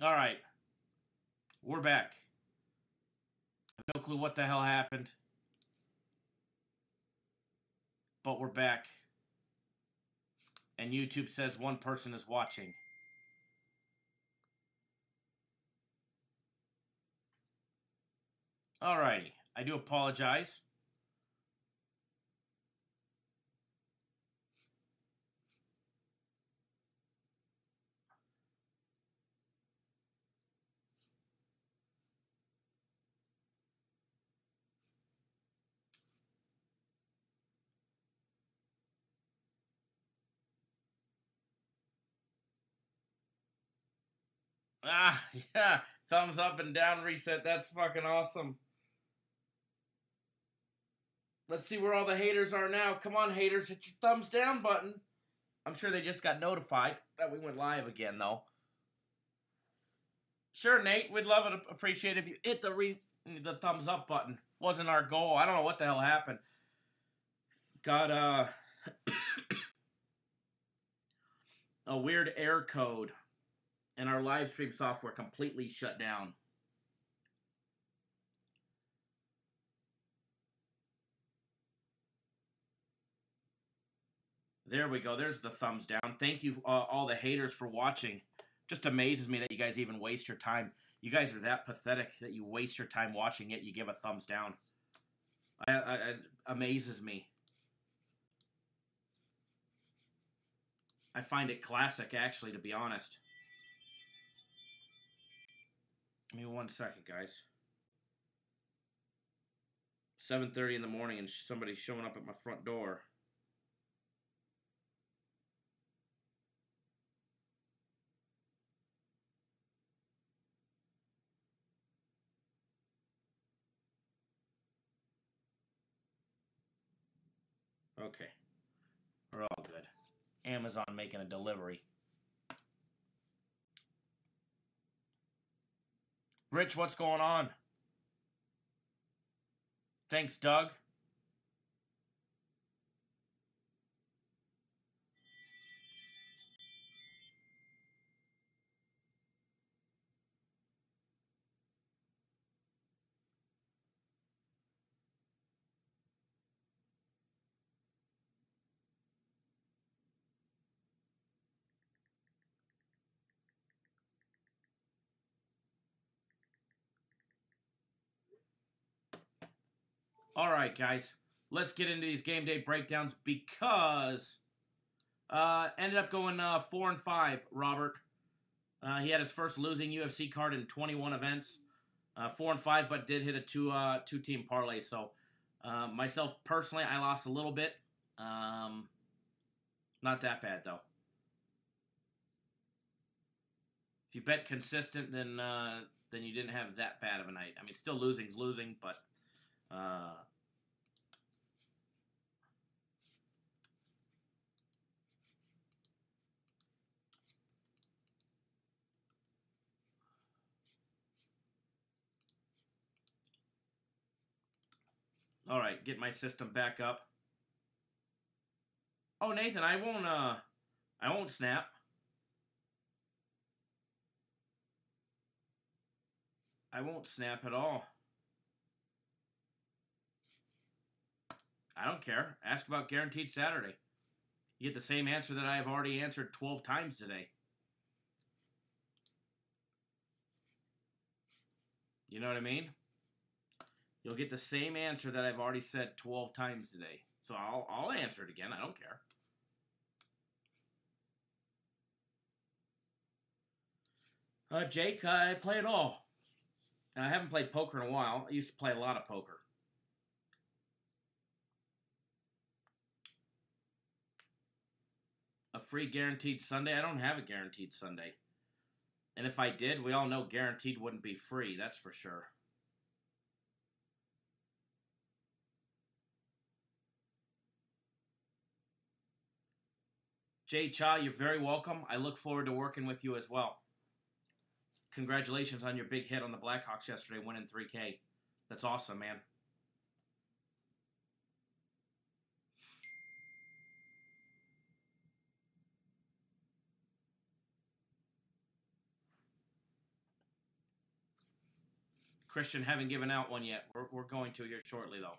All right, we're back. No clue what the hell happened, but we're back. And YouTube says one person is watching. Alrighty, I do apologize. Ah, yeah, thumbs up and down reset. That's fucking awesome. Let's see where all the haters are now. Come on, haters, hit your thumbs down button. I'm sure they just got notified that we went live again, though. Sure, Nate, we'd love it. Appreciate it if you hit the thumbs up button. Wasn't our goal. I don't know what the hell happened. Got a weird error code, and our live stream software completely shut down. There we go. There's the thumbs down. Thank you, all the haters, for watching. Just amazes me that you guys even waste your time. You guys are that pathetic that you waste your time watching it. You give a thumbs down. It amazes me. I find it classic, actually, to be honest. Give me 1 second, guys. 7:30 in the morning and somebody's showing up at my front door. Okay. We're all good. Amazon making a delivery. Rich, what's going on? Thanks, Doug. All right, guys. Let's get into these game day breakdowns because ended up going 4-5, Robert. He had his first losing UFC card in 21 events. 4-5, but did hit a two-team parlay. So myself personally, I lost a little bit. Not that bad though. If you bet consistent, then you didn't have that bad of a night. I mean, still losing's losing, but all right, get my system back up. Oh, Nathan, I won't snap. I won't snap at all. I don't care. Ask about Guaranteed Saturday. You get the same answer that I have already answered 12 times today. You know what I mean? You'll get the same answer that I've already said 12 times today. So I'll answer it again. I don't care. Jake, I play it all. I haven't played poker in a while. I used to play a lot of poker. A free guaranteed Sunday? I don't have a guaranteed Sunday. And if I did, we all know guaranteed wouldn't be free. That's for sure. Jay Cha, you're very welcome. I look forward to working with you as well. Congratulations on your big hit on the Blackhawks yesterday, winning 3K. That's awesome, man. Christian, haven't given out one yet. We're going to here shortly, though.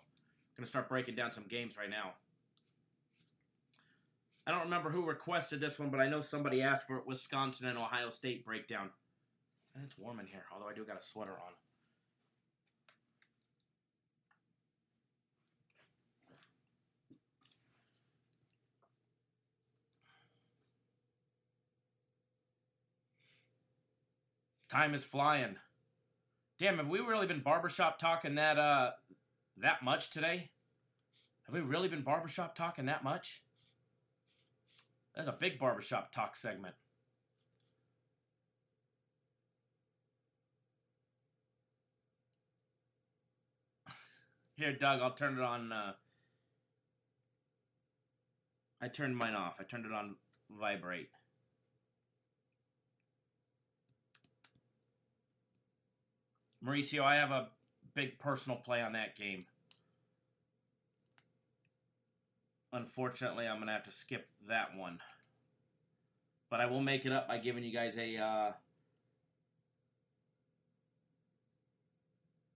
Going to start breaking down some games right now. I don't remember who requested this one, but I know somebody asked for it. Wisconsin and Ohio State breakdown. And it's warm in here, although I do got a sweater on. Time is flying. Damn, have we really been barbershop talking that much today? Have we really been barbershop talking that much? That's a big barbershop talk segment. Here, Doug, I'll turn it on. I turned mine off. I turned it on vibrate. Mauricio, I have a big personal play on that game. Unfortunately, I'm going to have to skip that one. But I will make it up by giving you guys a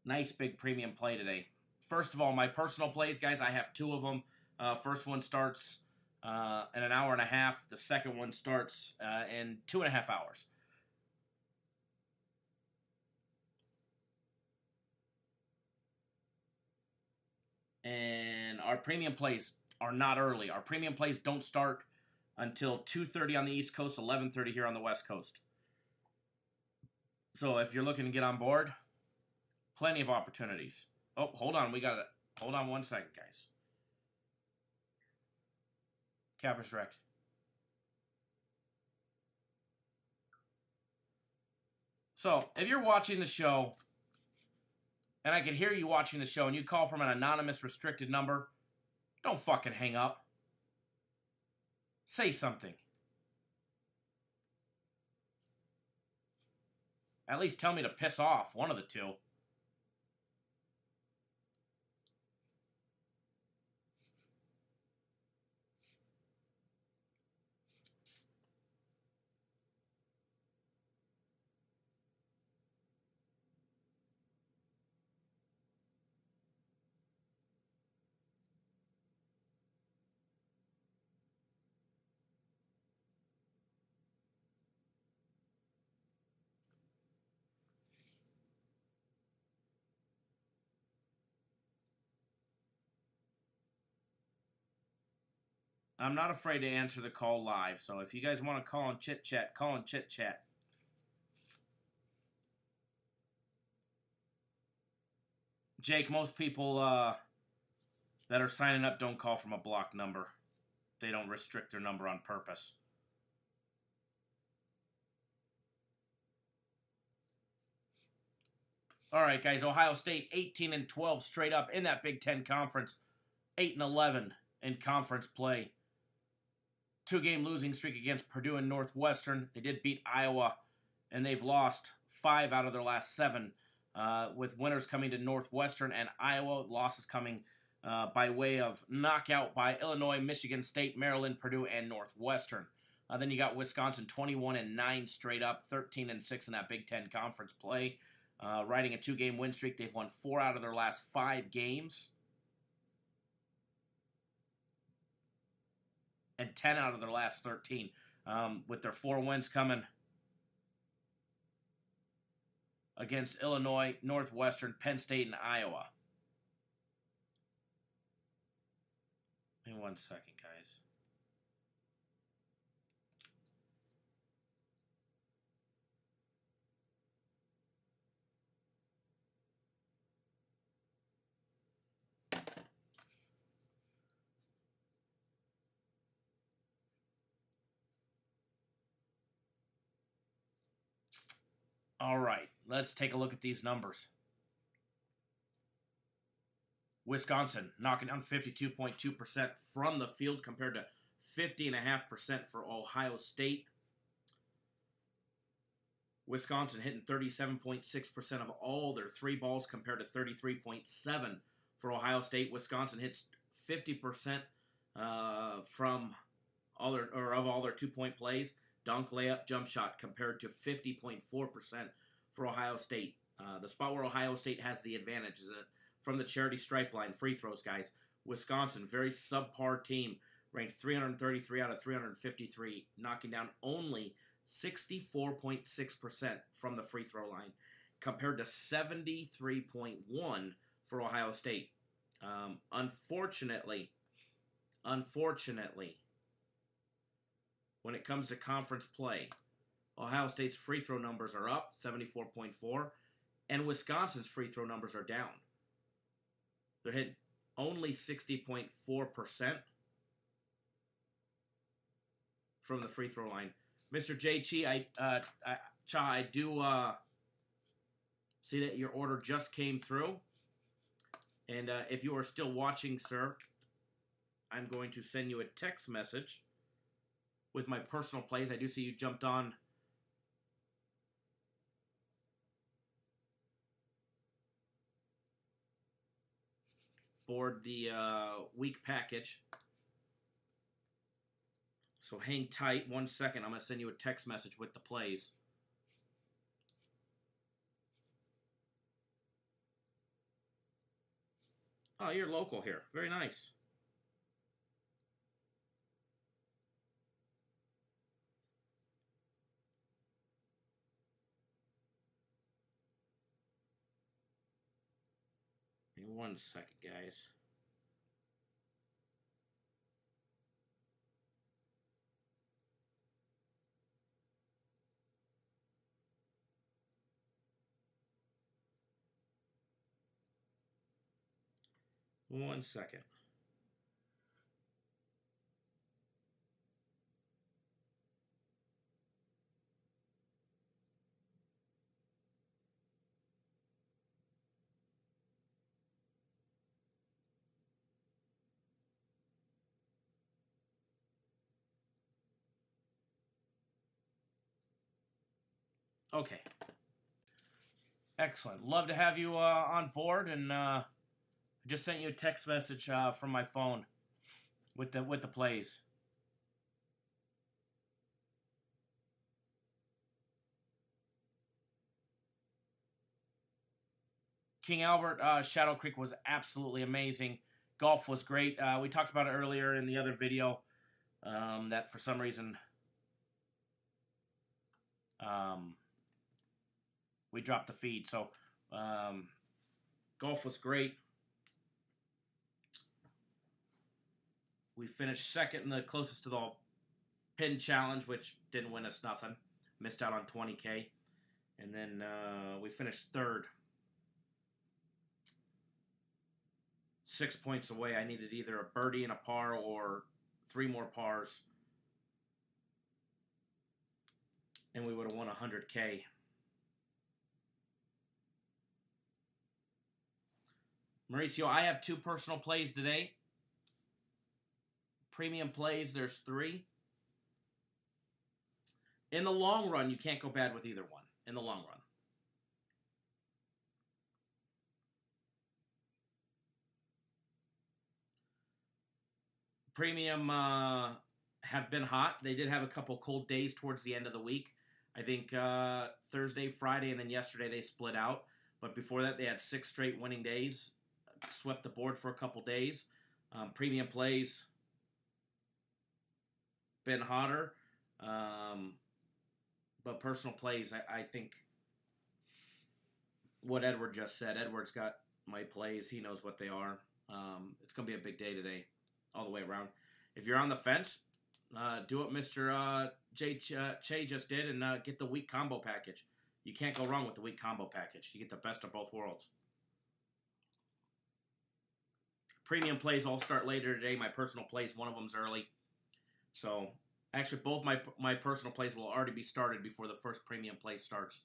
nice big premium play today. First of all, my personal plays, guys, I have two of them. First one starts in an hour and a half. The second one starts in 2.5 hours. And our premium plays are not early. Our premium plays don't start until 2:30 on the East Coast, 11:30 here on the West Coast. So if you're looking to get on board, plenty of opportunities. Oh, hold on. Hold on 1 second, guys. Cap is wrecked. So if you're watching the show, and I can hear you watching the show, and you call from an anonymous restricted number, don't fucking hang up. Say something. At least tell me to piss off, one of the two. I'm not afraid to answer the call live, so if you guys want to call and chit-chat, call and chit-chat. Jake, most people that are signing up don't call from a blocked number. They don't restrict their number on purpose. All right, guys, Ohio State 18-12 straight up in that Big Ten Conference. 8-11 in conference play. 2-game losing streak against Purdue and Northwestern. They did beat Iowa, and they've lost 5 out of their last 7, with winners coming to Northwestern and Iowa. Losses coming by way of knockout by Illinois, Michigan State, Maryland, Purdue, and Northwestern. Then you got Wisconsin 21-9 straight up, 13-6 in that Big Ten Conference play. Riding a 2-game win streak. They've won 4 out of their last 5 games. And 10 out of their last 13, with their 4 wins coming against Illinois, Northwestern, Penn State, and Iowa. Give me 1 second, guys. All right, let's take a look at these numbers. Wisconsin knocking down 52.2% from the field compared to 50.5% for Ohio State. Wisconsin hitting 37.6% of all their 3 balls compared to 33.7% for Ohio State. Wisconsin hits 50% from all their 2-point plays. Dunk, layup, jump shot compared to 50.4% for Ohio State. The spot where Ohio State has the advantage is from the charity stripe line, free throws, guys. Wisconsin, very subpar team, ranked 333 out of 353, knocking down only 64.6% from the free throw line, compared to 73.1 for Ohio State. Unfortunately, when it comes to conference play, Ohio State's free throw numbers are up, 74.4, and Wisconsin's free throw numbers are down. They're hitting only 60.4% from the free throw line. Mr. J. I do see that your order just came through. And if you are still watching, sir, I'm going to send you a text message with my personal plays. I do see you jumped on board the week package. So hang tight 1 second. I'm going to send you a text message with the plays. Oh, you're local here. Very nice. Give me 1 second, guys. One second. Okay. Excellent. Love to have you on board, and just sent you a text message from my phone with the plays. King Albert, Shadow Creek was absolutely amazing. Golf was great. We talked about it earlier in the other video that for some reason we dropped the feed. So golf was great. We finished second in the closest to the pin challenge, which didn't win us nothing. Missed out on $20K. And then we finished third. 6 points away. I needed either a birdie and a par or 3 more pars. And we would have won $100K. Mauricio, I have 2 personal plays today. Premium plays, there's 3. In the long run, you can't go bad with either one. In the long run. Premium have been hot. They did have a couple cold days towards the end of the week. I think Thursday, Friday, and then yesterday they split out. But before that, they had 6 straight winning days. Swept the board for a couple days. Premium plays been hotter. But personal plays, I think what Edward just said. Edward's got my plays. He knows what they are. It's going to be a big day today, all the way around. If you're on the fence, do what Mr. Che just did and get the week combo package. You can't go wrong with the week combo package. You get the best of both worlds. Premium plays all start later today. My personal plays, one of them's early. So, actually, both my personal plays will already be started before the first premium play starts.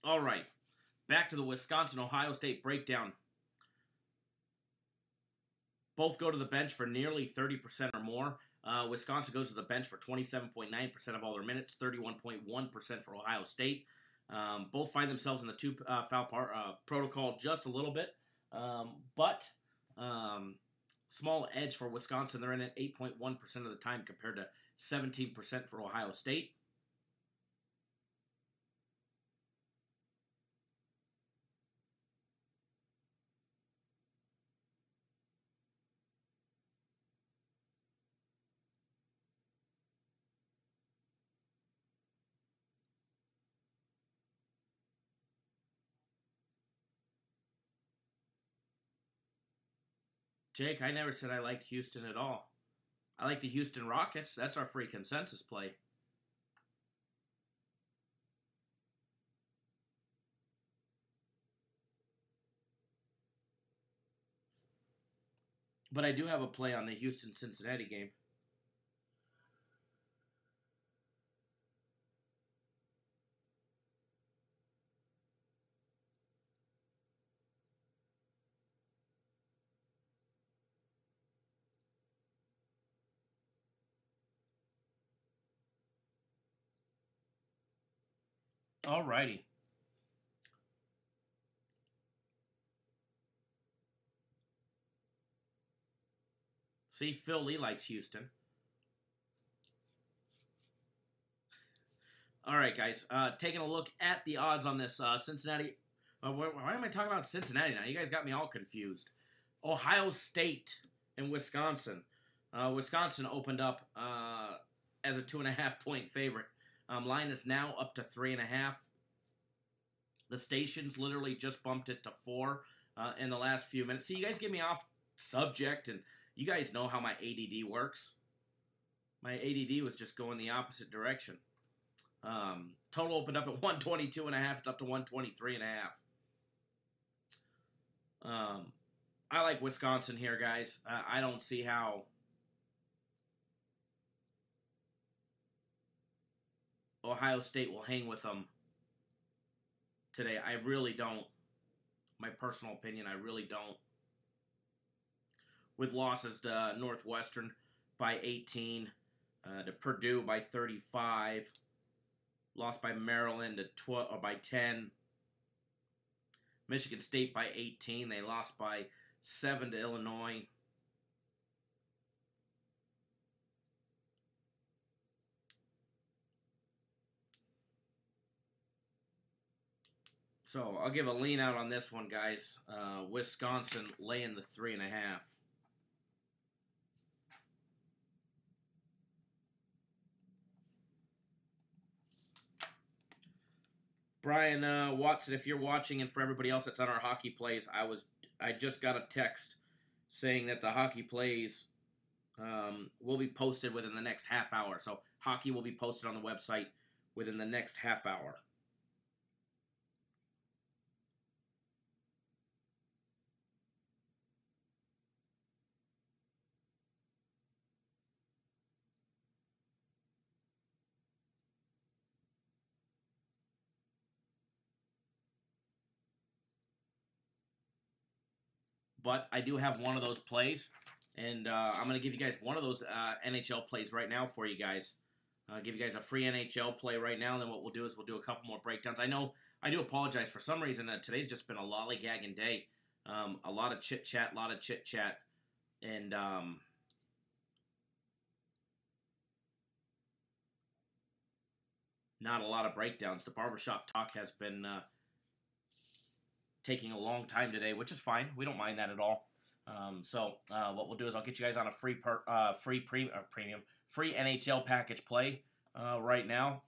All right, back to the Wisconsin-Ohio State breakdown. Both go to the bench for nearly 30% or more. Wisconsin goes to the bench for 27.9% of all their minutes, 31.1% for Ohio State. Both find themselves in the two foul protocol just a little bit, but small edge for Wisconsin. They're in it 8.1% of the time compared to 17% for Ohio State. Jake, I never said I liked Houston at all. I like the Houston Rockets. That's our free consensus play. But I do have a play on the Houston-Cincinnati game. Alrighty. See, Phil Lee likes Houston. All right, guys. Taking a look at the odds on this Cincinnati. Why am I talking about Cincinnati now? You guys got me all confused. Ohio State and Wisconsin. Wisconsin opened up as a 2.5-point favorite. Line is now up to 3.5. The stations literally just bumped it to 4 in the last few minutes. See, you guys get me off subject, and you guys know how my ADD works. My ADD was just going the opposite direction. Total opened up at 122.5. It's up to 123.5. I like Wisconsin here, guys. I don't see how Ohio State will hang with them today. I really don't. My personal opinion, I really don't. With losses to Northwestern by 18, to Purdue by 35, lost by Maryland to 12 or by 10. Michigan State by 18. They lost by 7 to Illinois. So I'll give a lean out on this one, guys. Wisconsin laying the 3.5. Brian Watson, if you're watching, and for everybody else that's on our hockey plays, I just got a text saying that the hockey plays will be posted within the next half hour. So hockey will be posted on the website within the next half hour. But I do have one of those plays, and I'm going to give you guys one of those NHL plays right now for you guys. I'll give you guys a free NHL play right now, and then what we'll do is we'll do a couple more breakdowns. I know I do apologize. For some reason, today's just been a lollygagging day. A lot of chit-chat, and not a lot of breakdowns. The barbershop talk has been taking a long time today, which is fine. We don't mind that at all. So what we'll do is I'll get you guys on a free NHL package play right now.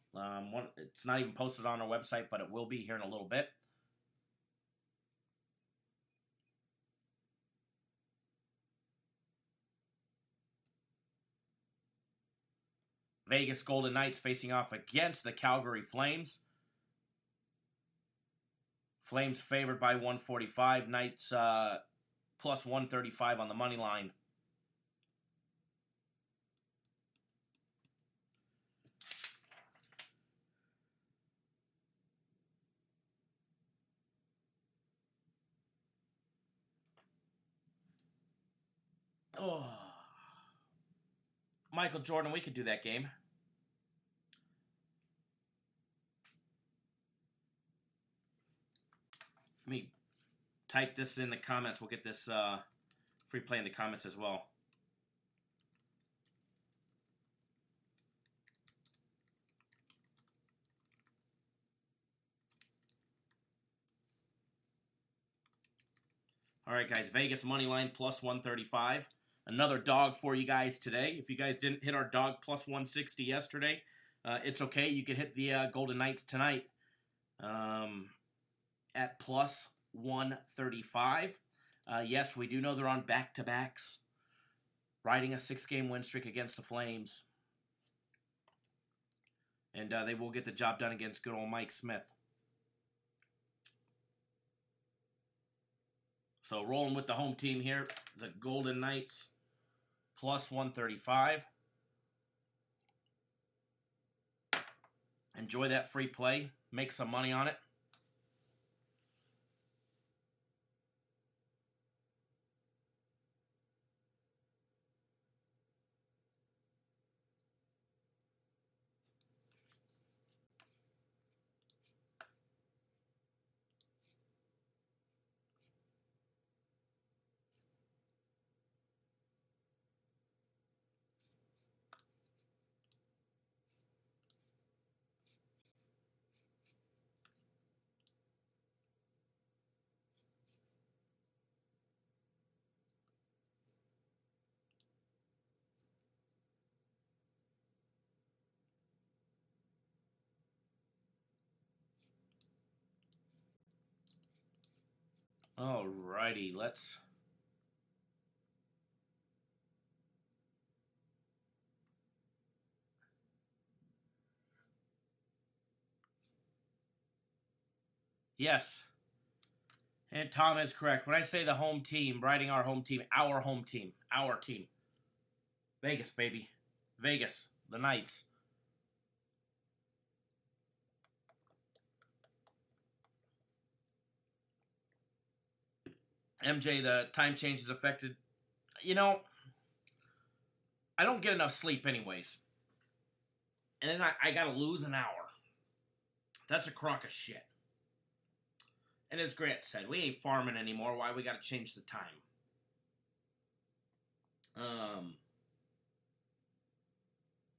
It's not even posted on our website, but it will be here in a little bit. Vegas Golden Knights facing off against the Calgary Flames. Flames favored by 145. Knights plus 135 on the money line. Oh. Michael Jordan, we could do that game. Let me type this in the comments. We'll get this free play in the comments as well. All right, guys. Vegas money line plus 135. Another dog for you guys today. If you guys didn't hit our dog plus 160 yesterday, it's okay. You can hit the Golden Knights tonight at plus 135. Yes, we do know they're on back-to-backs, riding a 6-game win streak against the Flames. And they will get the job done against good old Mike Smith. So rolling with the home team here, the Golden Knights, plus 135. Enjoy that free play. Make some money on it. Alrighty, let's... Yes. And Tom is correct. When I say the home team, riding our home team, our home team, our team. Vegas, baby. Vegas, the Knights. MJ, the time change is affected. You know, I don't get enough sleep anyways. And then I gotta lose an hour. That's a crock of shit. And as Grant said, we ain't farming anymore. Why we gotta change the time?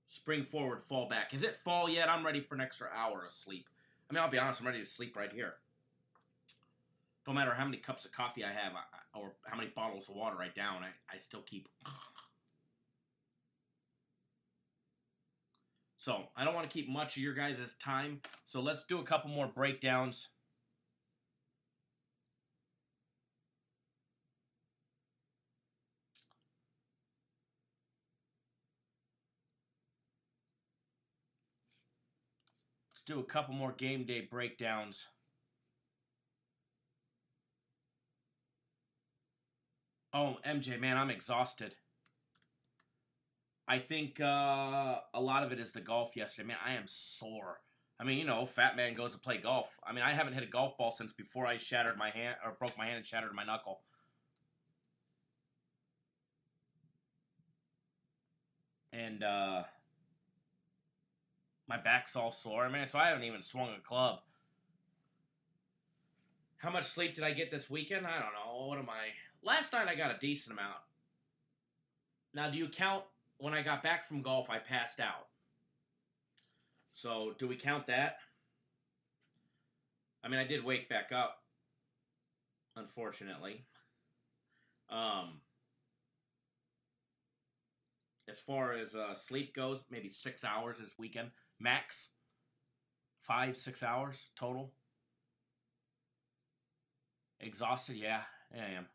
Spring forward, fall back. Is it fall yet? I'm ready for an extra hour of sleep. I mean, I'll be honest, I'm ready to sleep right here. No matter how many cups of coffee I have or how many bottles of water I down, I still keep... So, I don't want to keep much of your guys' time. So, let's do a couple more breakdowns. Let's do a couple more game day breakdowns. Oh, MJ, man, I'm exhausted. I think a lot of it is the golf yesterday. Man, I am sore. I mean, you know, fat man goes to play golf. I mean, I haven't hit a golf ball since before I shattered my hand, or broke my hand and shattered my knuckle. And my back's all sore. I mean, so I haven't even swung a club. How much sleep did I get this weekend? I don't know. What am I... Last night I got a decent amount. Now, do you count when I got back from golf, I passed out? So, do we count that? I mean, I did wake back up, unfortunately. As far as sleep goes, maybe 6 hours this weekend. Max. 5-6 hours total. Exhausted? Yeah, I am.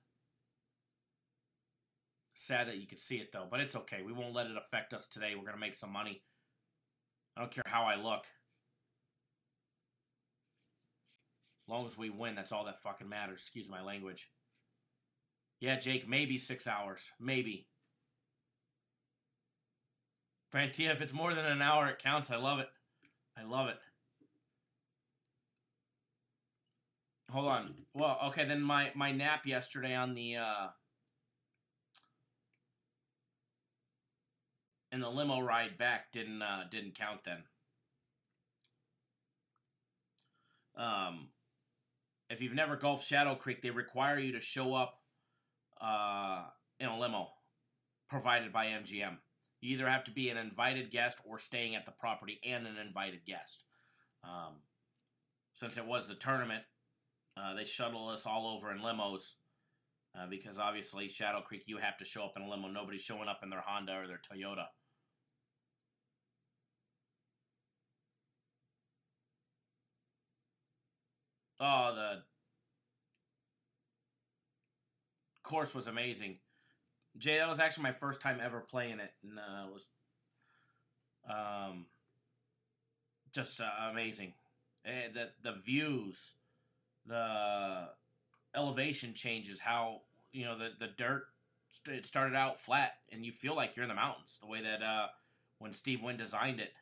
Sad that you could see it, though, but it's okay. We won't let it affect us today. We're going to make some money. I don't care how I look. As long as we win, that's all that fucking matters. Excuse my language. Yeah, Jake, maybe 6 hours. Maybe. Brantia, if it's more than an hour, it counts. I love it. I love it. Hold on. Well, okay, then my nap yesterday on the And the limo ride back didn't count then. If you've never golfed Shadow Creek, they require you to show up in a limo provided by MGM. You either have to be an invited guest or staying at the property and an invited guest. Since it was the tournament, they shuttle us all over in limos because obviously Shadow Creek, you have to show up in a limo. Nobody's showing up in their Honda or their Toyota. Oh, the course was amazing. Jay, that was actually my first time ever playing it, and it was just amazing. The views, the elevation changes, how, the dirt, it started out flat, and you feel like you're in the mountains, the way that when Steve Wynn designed it.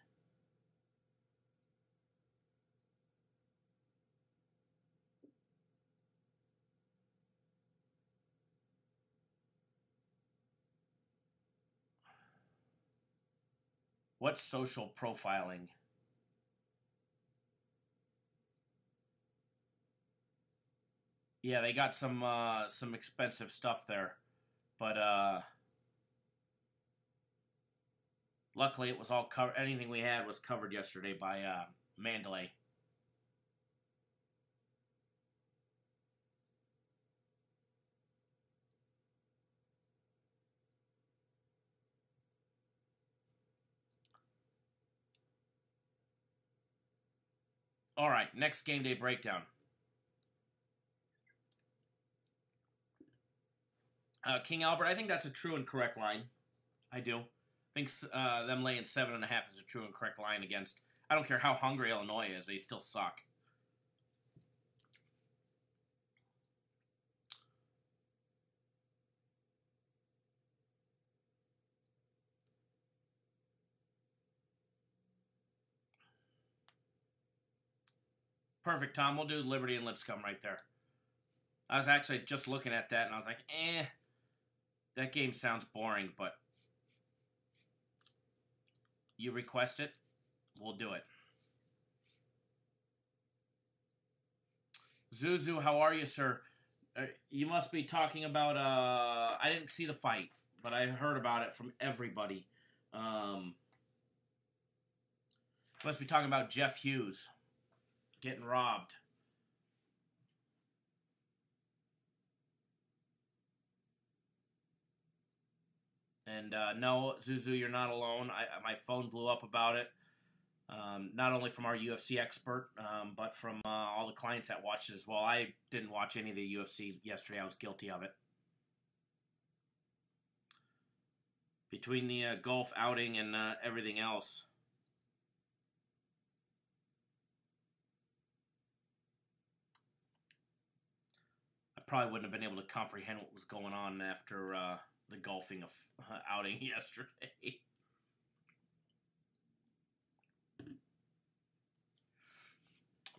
What's social profiling? Yeah, they got some expensive stuff there, but luckily it was all covered. Anything we had was covered yesterday by Mandalay. All right, next game day breakdown. King Albert, I think that's a true and correct line. I do. I think them laying 7.5 is a true and correct line against. I don't care how hungry Illinois is; they still suck. Perfect, Tom. We'll do Liberty and Lipscomb right there. I was actually just looking at that, and I was like, that game sounds boring, but you request it, we'll do it. Zuzu, how are you, sir? You must be talking about, I didn't see the fight, but I heard about it from everybody. Must be talking about Jeff Hughes getting robbed. And no, Zuzu, you're not alone. My phone blew up about it. Not only from our UFC expert, but from all the clients that watched it as well. I didn't watch any of the UFC yesterday. I was guilty of it. Between the golf outing and everything else. I probably wouldn't have been able to comprehend what was going on after the golfing outing yesterday. It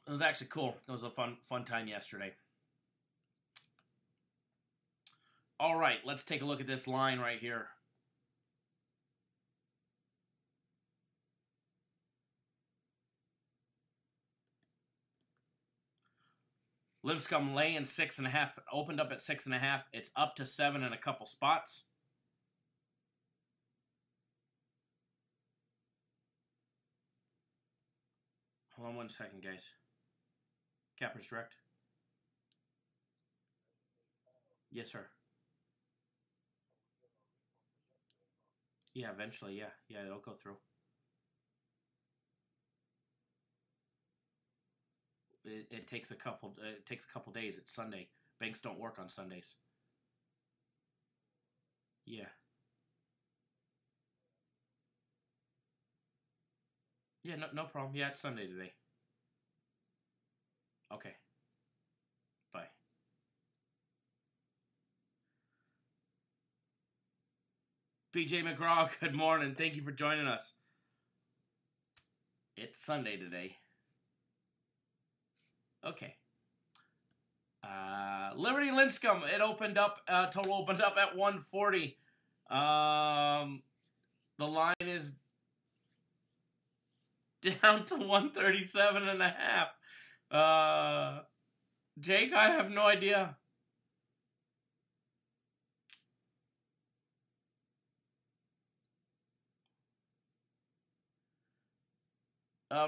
was actually cool. It was a fun time yesterday. All right, let's take a look at this line right here. Lipscomb laying 6.5. Opened up at 6.5. It's up to 7 in a couple spots. Hold on 1 second, guys. Cappers direct. Yes, sir. Yeah, eventually, yeah. Yeah, it'll go through. It takes a couple days. It's Sunday. Banks don't work on Sundays. Yeah. Yeah, no problem. Yeah, it's Sunday today. Okay. Bye. BJ McGraw, good morning. Thank you for joining us. It's Sunday today. Okay. Liberty Linscomb. It opened up. Total opened up at 140. The line is down to 137.5. Jake, I have no idea.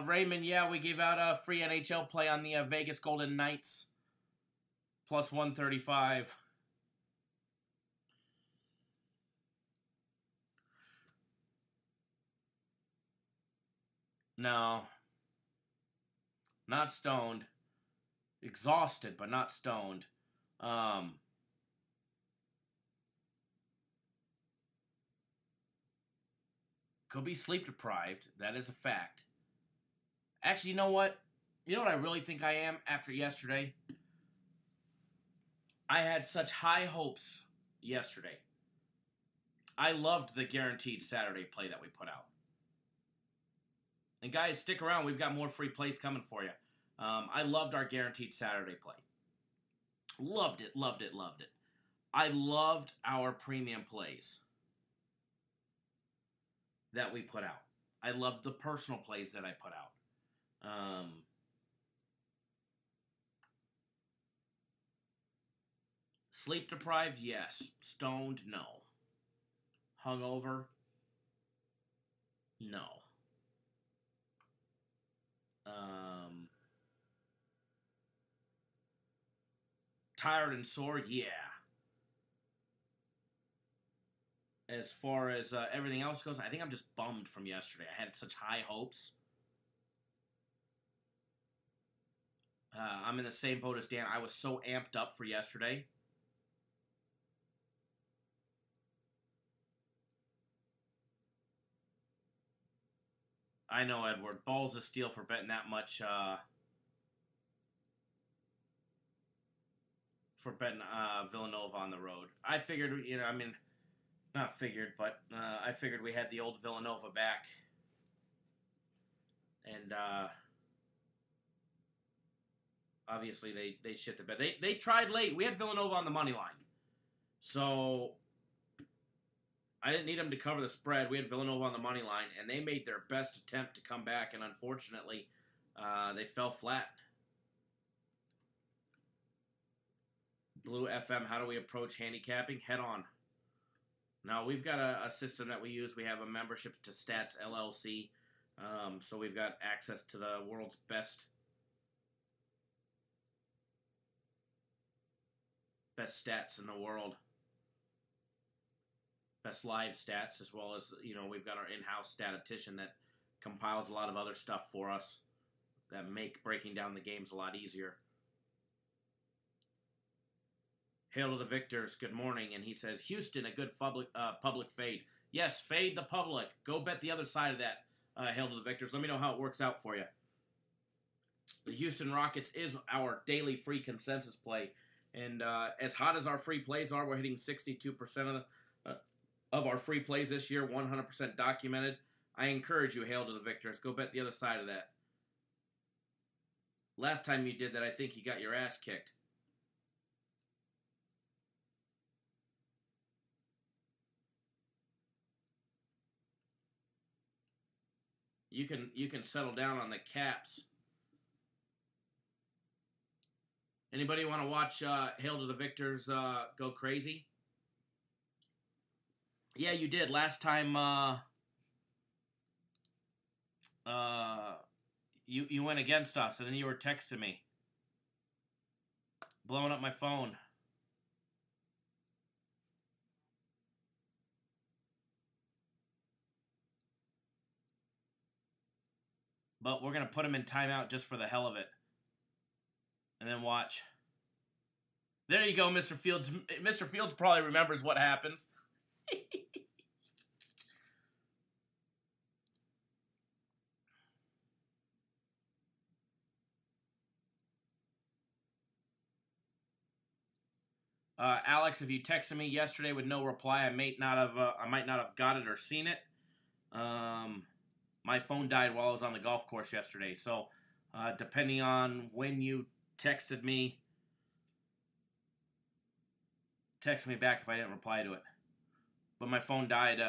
Raymond, yeah, we gave out a free NHL play on the Vegas Golden Knights. Plus 135. No. Not stoned. Exhausted, but not stoned. Could be sleep deprived. That is a fact. Actually, you know what? You know what I really think I am after yesterday? I had such high hopes yesterday. I loved the guaranteed Saturday play that we put out. And guys, stick around. We've got more free plays coming for you. I loved our guaranteed Saturday play. Loved it, loved it, loved it. I loved our premium plays that we put out. I loved the personal plays that I put out. Sleep deprived, yes. Stoned, no. Hungover, no. Tired and sore, yeah. As far as everything else goes, I think I'm just bummed from yesterday. I had such high hopes. I'm in the same boat as Dan. I was so amped up for yesterday. I know, Edward. Balls of steel for betting that much. For betting Villanova on the road. I figured, I mean, not figured, but I figured we had the old Villanova back. And obviously they shit the bed. They tried late. We had Villanova on the money line. So I didn't need them to cover the spread. We had Villanova on the money line, and they made their best attempt to come back, and unfortunately, they fell flat. Blue FM, how do we approach handicapping? Head on. Now, we've got a system that we use. We have a membership to Stats LLC. So we've got access to the world's best stats in the world. Best live stats, as well as, we've got our in-house statistician that compiles a lot of other stuff for us that make breaking down the games a lot easier. Hail to the victors, good morning, and he says, Houston, a good public fade. Yes, fade the public. Go bet the other side of that, hail to the victors. Let me know how it works out for you. The Houston Rockets is our daily free consensus play, and as hot as our free plays are, we're hitting 62% of our free plays this year, 100% documented. I encourage you, hail to the victors. Go bet the other side of that. Last time you did that, I think you got your ass kicked. You can settle down on the caps. Anybody want to watch Hail to the Victors go crazy? Yeah, you did. Last time you went against us, and then you were texting me. Blowing up my phone. But we're going to put him in timeout just for the hell of it. And then watch. There you go, Mr. Fields. Mr. Fields probably remembers what happens. Alex, if you texted me yesterday with no reply, I might not have got it or seen it. My phone died while I was on the golf course yesterday, so depending on when you texted me, text me back if I didn't reply to it. But my phone died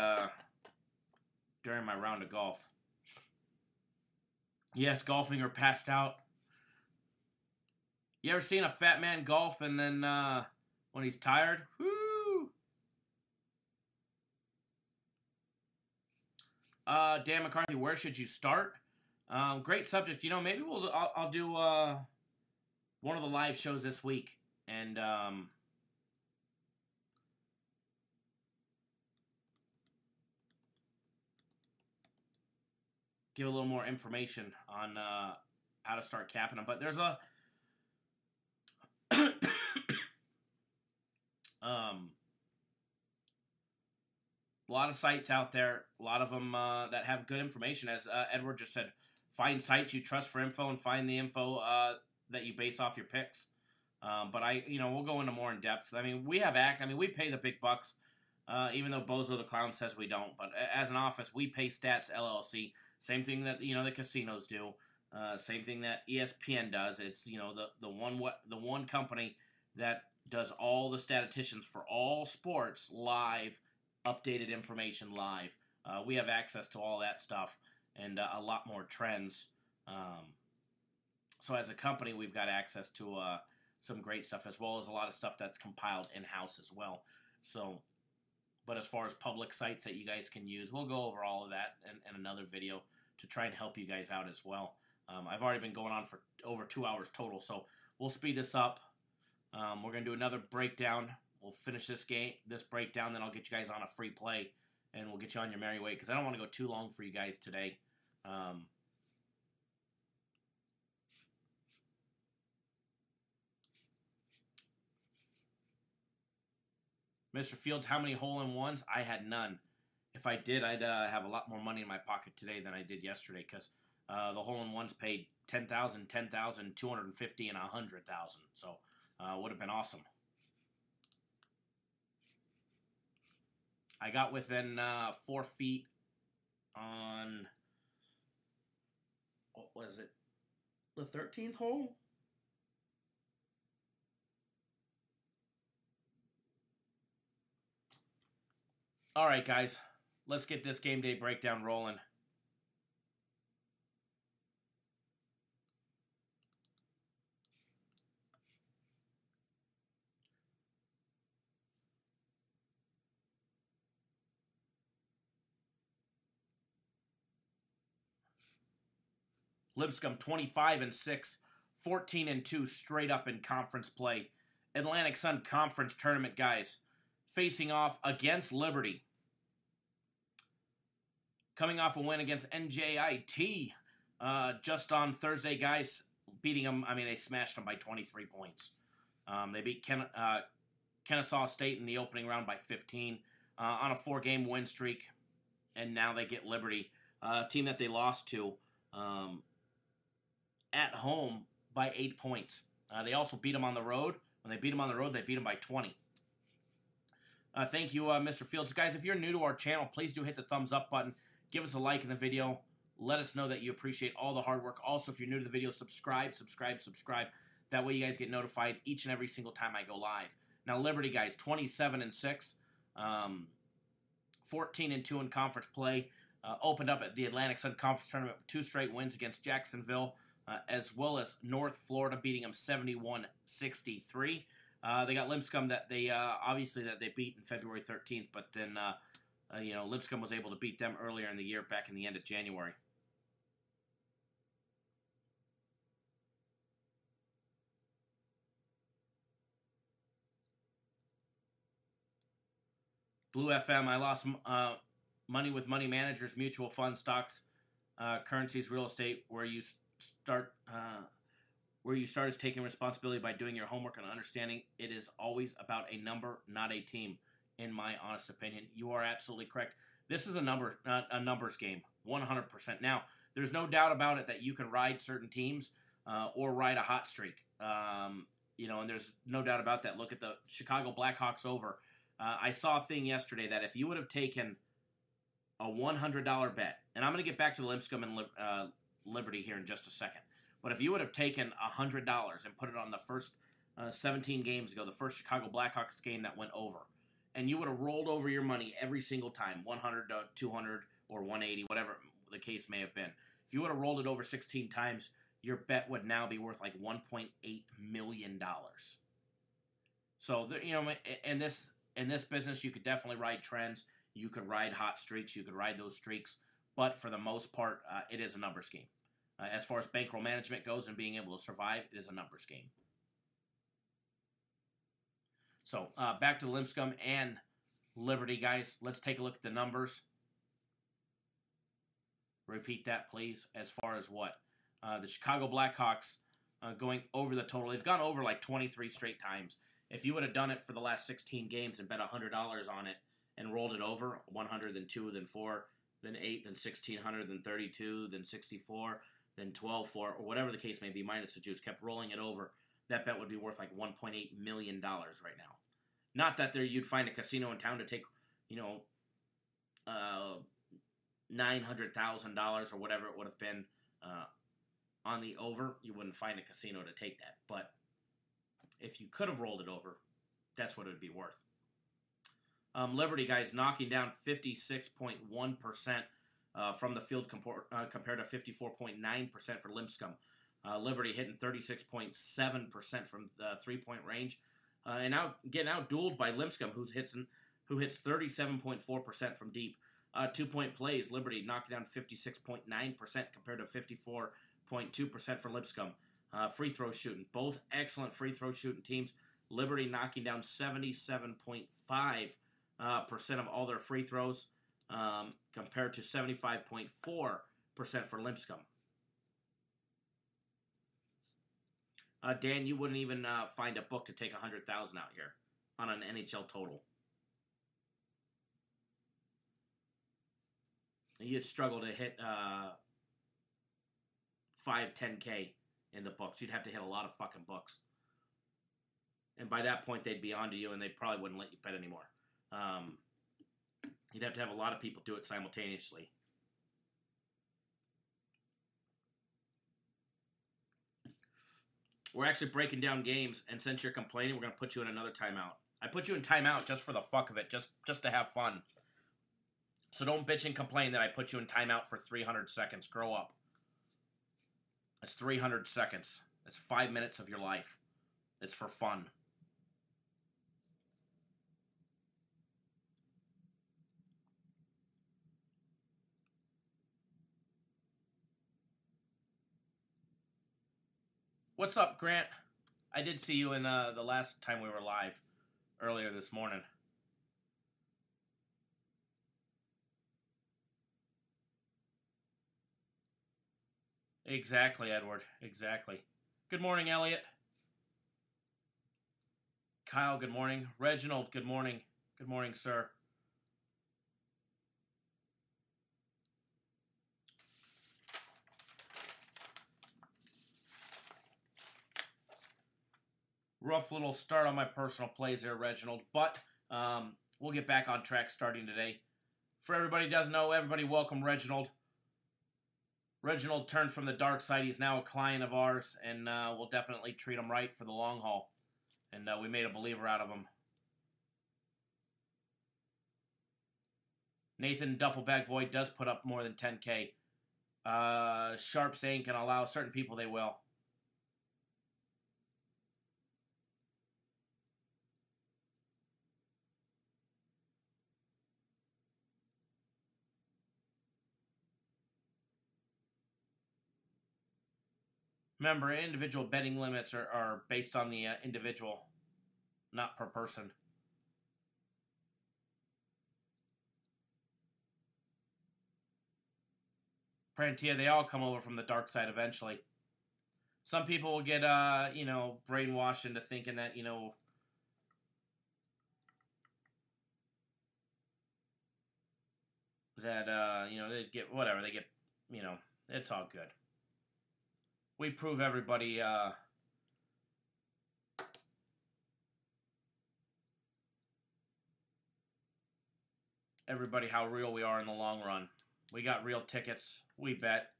during my round of golf. Yes, golfing or passed out. You ever seen a fat man golf and then when he's tired? Woo! Dan McCarthy, where should you start? Great subject. You know, maybe I'll do one of the live shows this week and give a little more information on how to start capping them. But there's a lot of sites out there, a lot of them that have good information. As Edward just said, find sites you trust for info and find the info that you base off your picks. But we'll go into more in depth. I mean, we pay the big bucks, even though Bozo the Clown says we don't. But as an office, we pay Stats LLC. Same thing that the casinos do. Same thing that ESPN does. It's the one company that does all the statisticians for all sports live, updated information live. We have access to all that stuff and a lot more trends. So as a company, we've got access to some great stuff as well as a lot of stuff that's compiled in-house as well. So, but as far as public sites that you guys can use, we'll go over all of that in another video to try and help you guys out as well. I've already been going on for over 2 hours total, so we'll speed this up. We're going to do another breakdown. We'll finish this breakdown, then I'll get you guys on a free play, and we'll get you on your merry way, because I don't want to go too long for you guys today. Mr. Fields, how many hole-in-ones? I had none. If I did, I'd have a lot more money in my pocket today than I did yesterday, because the hole-in-ones paid $10,000, $10,000, $250, and $100,000. So would have been awesome. I got within 4 feet on, what was it, the 13th hole? All right, guys, let's get this game day breakdown rolling. Lipscomb 25-6, 14-2 straight up in conference play. Atlantic Sun Conference Tournament, guys, facing off against Liberty. Coming off a win against NJIT just on Thursday, guys, beating them. I mean, they smashed them by 23 points. They beat Kennesaw State in the opening round by 15 on a 4-game win streak, and now they get Liberty, a team that they lost to at home by 8 points. They also beat them on the road. When they beat them on the road, they beat them by 20. Thank you, Mr. Fields. Guys, if you're new to our channel, please do hit the thumbs up button. Give us a like in the video. Let us know that you appreciate all the hard work. Also, if you're new to the video, subscribe. That way you guys get notified each and every single time I go live. Now, Liberty, guys, 27-6, 14-2 in conference play. Opened up at the Atlantic Sun Conference Tournament with 2 straight wins against Jacksonville, as well as North Florida, beating them 71-63. They got Lipscomb that they obviously that they beat in February 13th, but then Lipscomb was able to beat them earlier in the year, back in the end of January. Blue FM, I lost money with money managers, mutual funds, stocks, currencies, real estate. Where you start is taking responsibility by doing your homework and understanding it is always about a number, not a team. In my honest opinion, you are absolutely correct. This is a numbers game, 100%. Now, there's no doubt about it that you can ride certain teams or ride a hot streak. And there's no doubt about that. Look at the Chicago Blackhawks over. I saw a thing yesterday that if you would have taken a $100 bet, and I'm going to get back to the Lipscomb and Liberty here in just a second, but if you would have taken $100 and put it on the first 17 games ago, the first Chicago Blackhawks game that went over, and you would have rolled over your money every single time, 100 to 200, or 180, whatever the case may have been. If you would have rolled it over 16 times, your bet would now be worth like $1.8 million. So, you know, in this business, you could definitely ride trends. You could ride hot streaks. You could ride those streaks. But for the most part, it is a numbers game. As far as bankroll management goes and being able to survive, it is a numbers game. So, back to Lipscomb and Liberty, guys. Let's take a look at the numbers. Repeat that, please. As far as what? The Chicago Blackhawks going over the total. They've gone over like 23 straight times. If you would have done it for the last 16 games and bet $100 on it and rolled it over, 100, then 2, then 4, then 8, then 1,600, then 32, then 64, then 12, 4, or whatever the case may be, minus the juice, kept rolling it over, that bet would be worth like $1.8 million right now. Not that there you'd find a casino in town to take, you know, $900,000 or whatever it would have been on the over. You wouldn't find a casino to take that. But if you could have rolled it over, that's what it would be worth. Liberty, guys, knocking down 56.1% from the field compared to 54.9% for Lipscomb. Liberty hitting 36.7% from the three-point range. And now getting out-dueled by Lipscomb, who hits 37.4% from deep. 2-point plays, Liberty knocking down 56.9% compared to 54.2% for Lipscomb. Free throw shooting, both excellent free throw shooting teams. Liberty knocking down 77.5% of all their free throws compared to 75.4% for Lipscomb. Dan, you wouldn't even find a book to take 100,000 out here on an NHL total. You'd struggle to hit 5-10K in the books. You'd have to hit a lot of fucking books. And by that point, they'd be onto you, and they probably wouldn't let you bet anymore. You'd have to have a lot of people do it simultaneously. We're actually breaking down games, and since you're complaining, we're going to put you in another timeout. I put you in timeout just for the fuck of it, just to have fun. So don't bitch and complain that I put you in timeout for 300 seconds. Grow up. That's 300 seconds. That's 5 minutes of your life. It's for fun. What's up, Grant? I did see you in the last time we were live earlier this morning. Exactly, Edward. Exactly. Good morning, Elliot. Kyle, good morning. Reginald, good morning. Good morning, sir. Rough little start on my personal plays there, Reginald, but we'll get back on track starting today. For everybody who doesn't know, everybody welcome Reginald. Reginald turned from the dark side. He's now a client of ours, and we'll definitely treat him right for the long haul. And we made a believer out of him. Nathan Duffelbag Boy does put up more than 10K. Sharp saying can allow certain people they will. Remember, individual betting limits are based on the individual, not per person. Prantia, they all come over from the dark side eventually. Some people will get, brainwashed into thinking that, they get, whatever, they get, it's all good. We prove everybody how real we are in the long run. We got real tickets. We bet.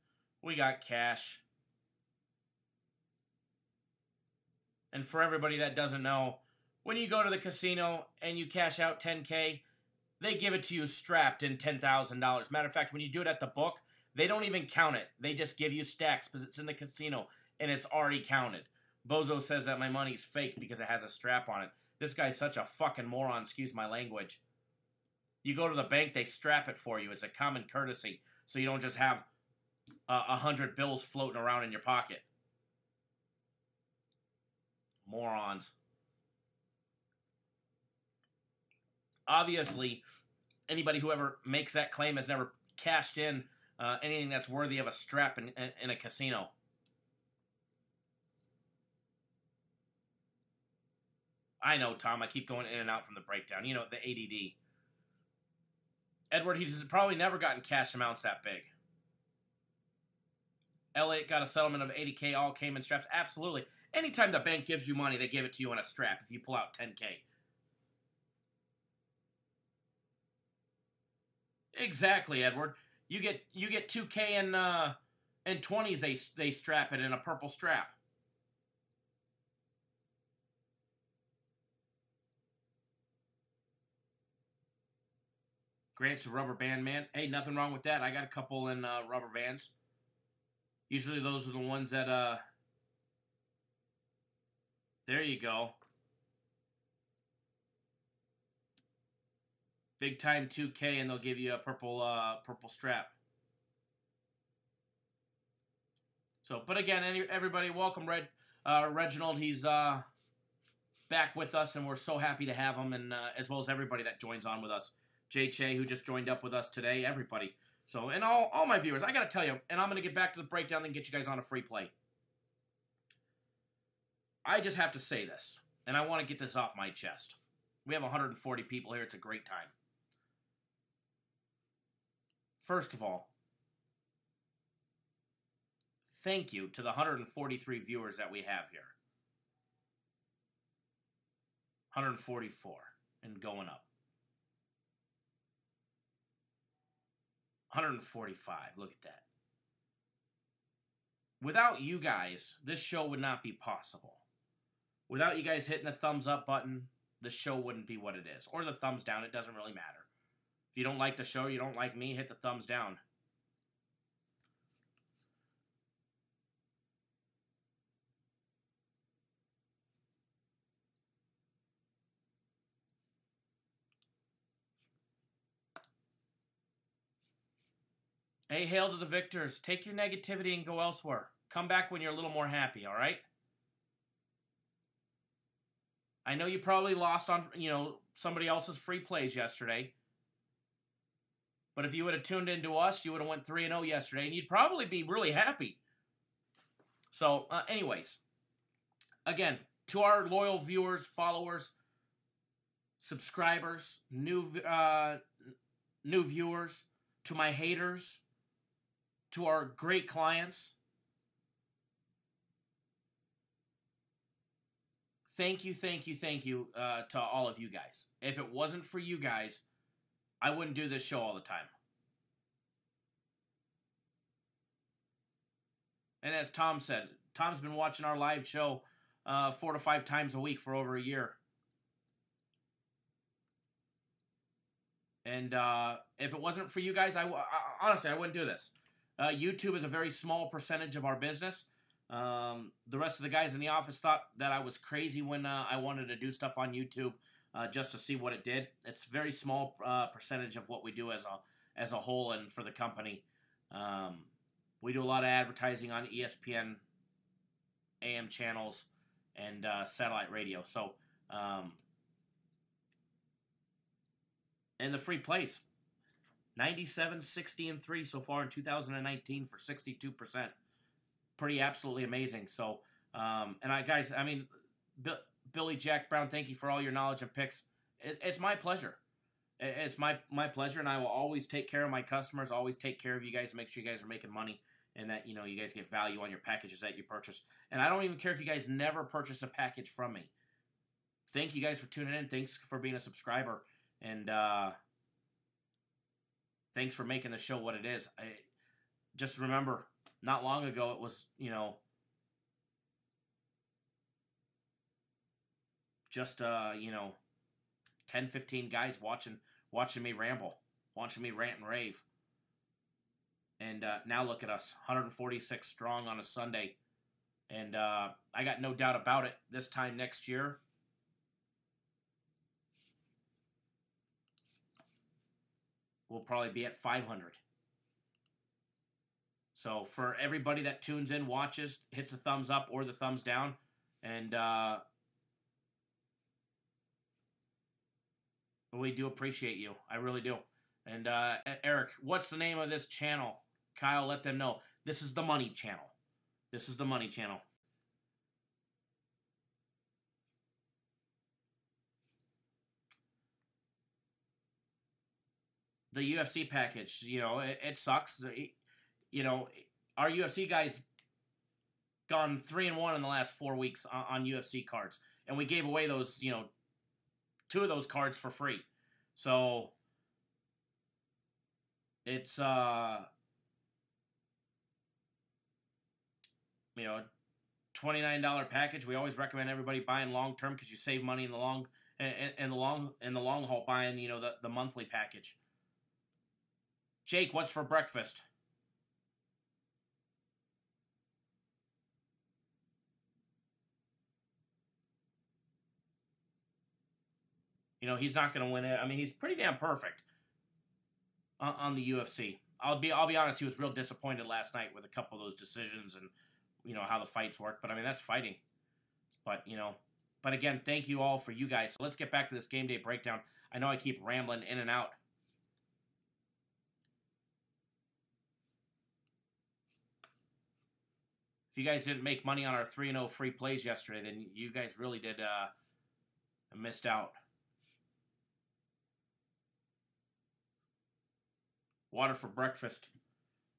We got cash. And for everybody that doesn't know, when you go to the casino and you cash out 10K, they give it to you strapped in $10,000. Matter of fact, when you do it at the book, they don't even count it. They just give you stacks because it's in the casino and it's already counted. Bozo says that my money's fake because it has a strap on it. This guy's such a fucking moron, excuse my language. You go to the bank, they strap it for you. It's a common courtesy, so you don't just have 100 bills floating around in your pocket. Morons. Obviously, anybody who ever makes that claim has never cashed in anything that's worthy of a strap in a casino. I know, Tom. I keep going in and out from the breakdown. You know, the ADD. Edward, he's probably never gotten cash amounts that big. Elliot got a settlement of $80K, all came in straps. Absolutely. Anytime the bank gives you money, they give it to you in a strap if you pull out $10K. Exactly, Edward. You get $2K and 20s, they strap it in a purple strap. Grant's a rubber band man. Hey, nothing wrong with that. I got a couple in rubber bands. Usually those are the ones that, there you go. Big time 2K, and they'll give you a purple strap. So, but again, everybody, welcome Reginald. He's back with us, and we're so happy to have him, and as well as everybody that joins on with us. Jay Che, who just joined up with us today, everybody. So, and all my viewers, I got to tell you, and I'm going to get back to the breakdown and get you guys on a free play. I just have to say this, and I want to get this off my chest. We have 140 people here. It's a great time. First of all, thank you to the 143 viewers that we have here. 144 and going up. 145. Look at that. Without you guys, this show would not be possible. Without you guys hitting the thumbs up button, the show wouldn't be what it is. Or the thumbs down. It doesn't really matter. If you don't like the show, you don't like me, hit the thumbs down. Hey, hail to the victors. Take your negativity and go elsewhere. Come back when you're a little more happy, all right? I know you probably lost on, somebody else's free plays yesterday. But if you would have tuned into us, you would have went 3-0 yesterday, and you'd probably be really happy. So, anyways, again, to our loyal viewers, followers, subscribers, new viewers, to my haters, to our great clients, thank you to all of you guys. If it wasn't for you guys, I wouldn't do this show all the time. And as Tom said, Tom's been watching our live show 4 to 5 times a week for over a year. And if it wasn't for you guys, honestly, I wouldn't do this. YouTube is a very small percentage of our business. The rest of the guys in the office thought that I was crazy when I wanted to do stuff on YouTube just to see what it did. It's a very small percentage of what we do as a whole and for the company. We do a lot of advertising on ESPN AM channels and satellite radio. So, and the free plays, 97, 60, and 3 so far in 2019 for 62%. Pretty absolutely amazing. So, guys, Billy Jack Brown, thank you for all your knowledge and picks. It's my pleasure. It's my pleasure, and I will always take care of my customers, always take care of you guys, make sure you guys are making money, and that, you guys get value on your packages that you purchase. And I don't even care if you guys never purchase a package from me. Thank you guys for tuning in. Thanks for being a subscriber. And thanks for making the show what it is. Just remember, not long ago it was, just 10, 15 guys watching watching me ramble, watching me rant and rave. And now look at us, 146 strong on a Sunday. And I got no doubt about it, this time next year, we'll probably be at 500. So for everybody that tunes in, watches, hits the thumbs up or the thumbs down, and we do appreciate you. I really do. And Eric, what's the name of this channel? Kyle, let them know. This is the Money Channel. This is the Money Channel. The UFC package, you know, it sucks. You know, our UFC guys gone 3-1 in the last 4 weeks on UFC cards, and we gave away those, you know, 2 of those cards for free. So it's you know, $29 package. We always recommend everybody buying long term because you save money in the long haul buying, you know, the monthly package. Jake, what's for breakfast? You know, he's not going to win it. I mean, he's pretty damn perfect on the UFC. I'll be honest, he was real disappointed last night with a couple of those decisions and, you know, how the fights work. But, I mean, that's fighting. But, you know, but again, thank you all for you guys. So let's get back to this game day breakdown. I know I keep rambling in and out. If you guys didn't make money on our 3-0 free plays yesterday, then you guys really did missed out. Water for breakfast.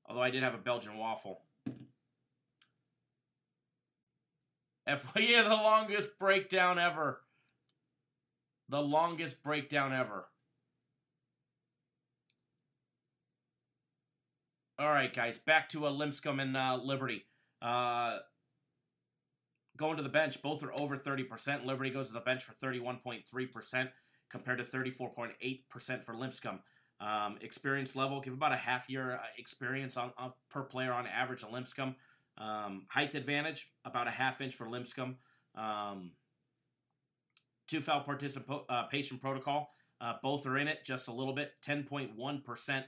Although I did have a Belgian waffle. Yeah, the longest breakdown ever. The longest breakdown ever. All right, guys. Back to Lipscomb and Liberty. Going to the bench, both are over 30%. Liberty goes to the bench for 31.3% compared to 34.8% for Lipscomb. Experience level, give about a half-year experience on per player on average on Lipscomb. Height advantage, about a half-inch for Lipscomb. 2 foul participation protocol, both are in it just a little bit. 10.1%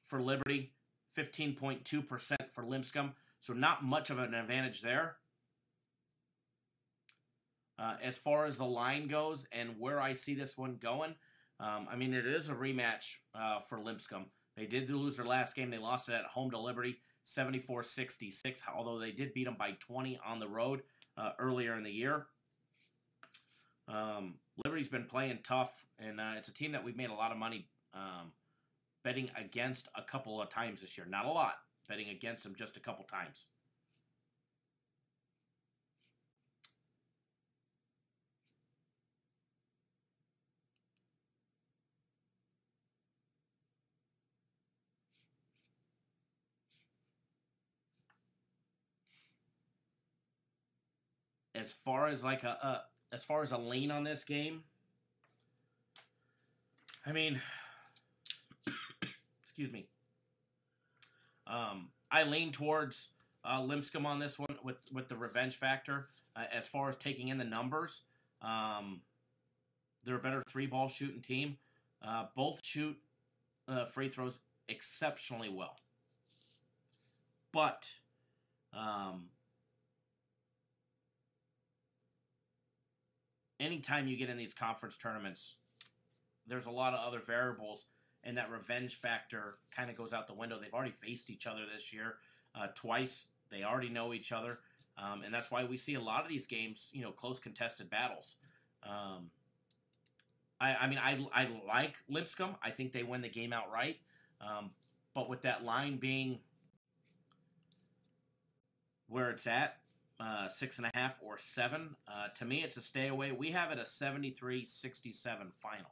for Liberty, 15.2% for Lipscomb. So not much of an advantage there. As far as the line goes and where I see this one going, I mean, it is a rematch for Lipscomb. They did lose their last game. They lost it at home to Liberty, 74-66, although they did beat them by 20 on the road earlier in the year. Liberty's been playing tough, and it's a team that we've made a lot of money betting against a couple of times this year. Not a lot. Betting against them just a couple times. As far as like as far as a lean on this game, I mean, excuse me. I lean towards Lipscomb on this one with the revenge factor. As far as taking in the numbers, they're a better 3-ball shooting team. Both shoot free throws exceptionally well. But anytime you get in these conference tournaments, there's a lot of other variables, and that revenge factor kind of goes out the window. They've already faced each other this year twice. They already know each other, and that's why we see a lot of these games, you know, close contested battles. I mean, I like Lipscomb. I think they win the game outright, but with that line being where it's at, 6.5 or 7. To me, it's a stay away. We have it a 73-67 final.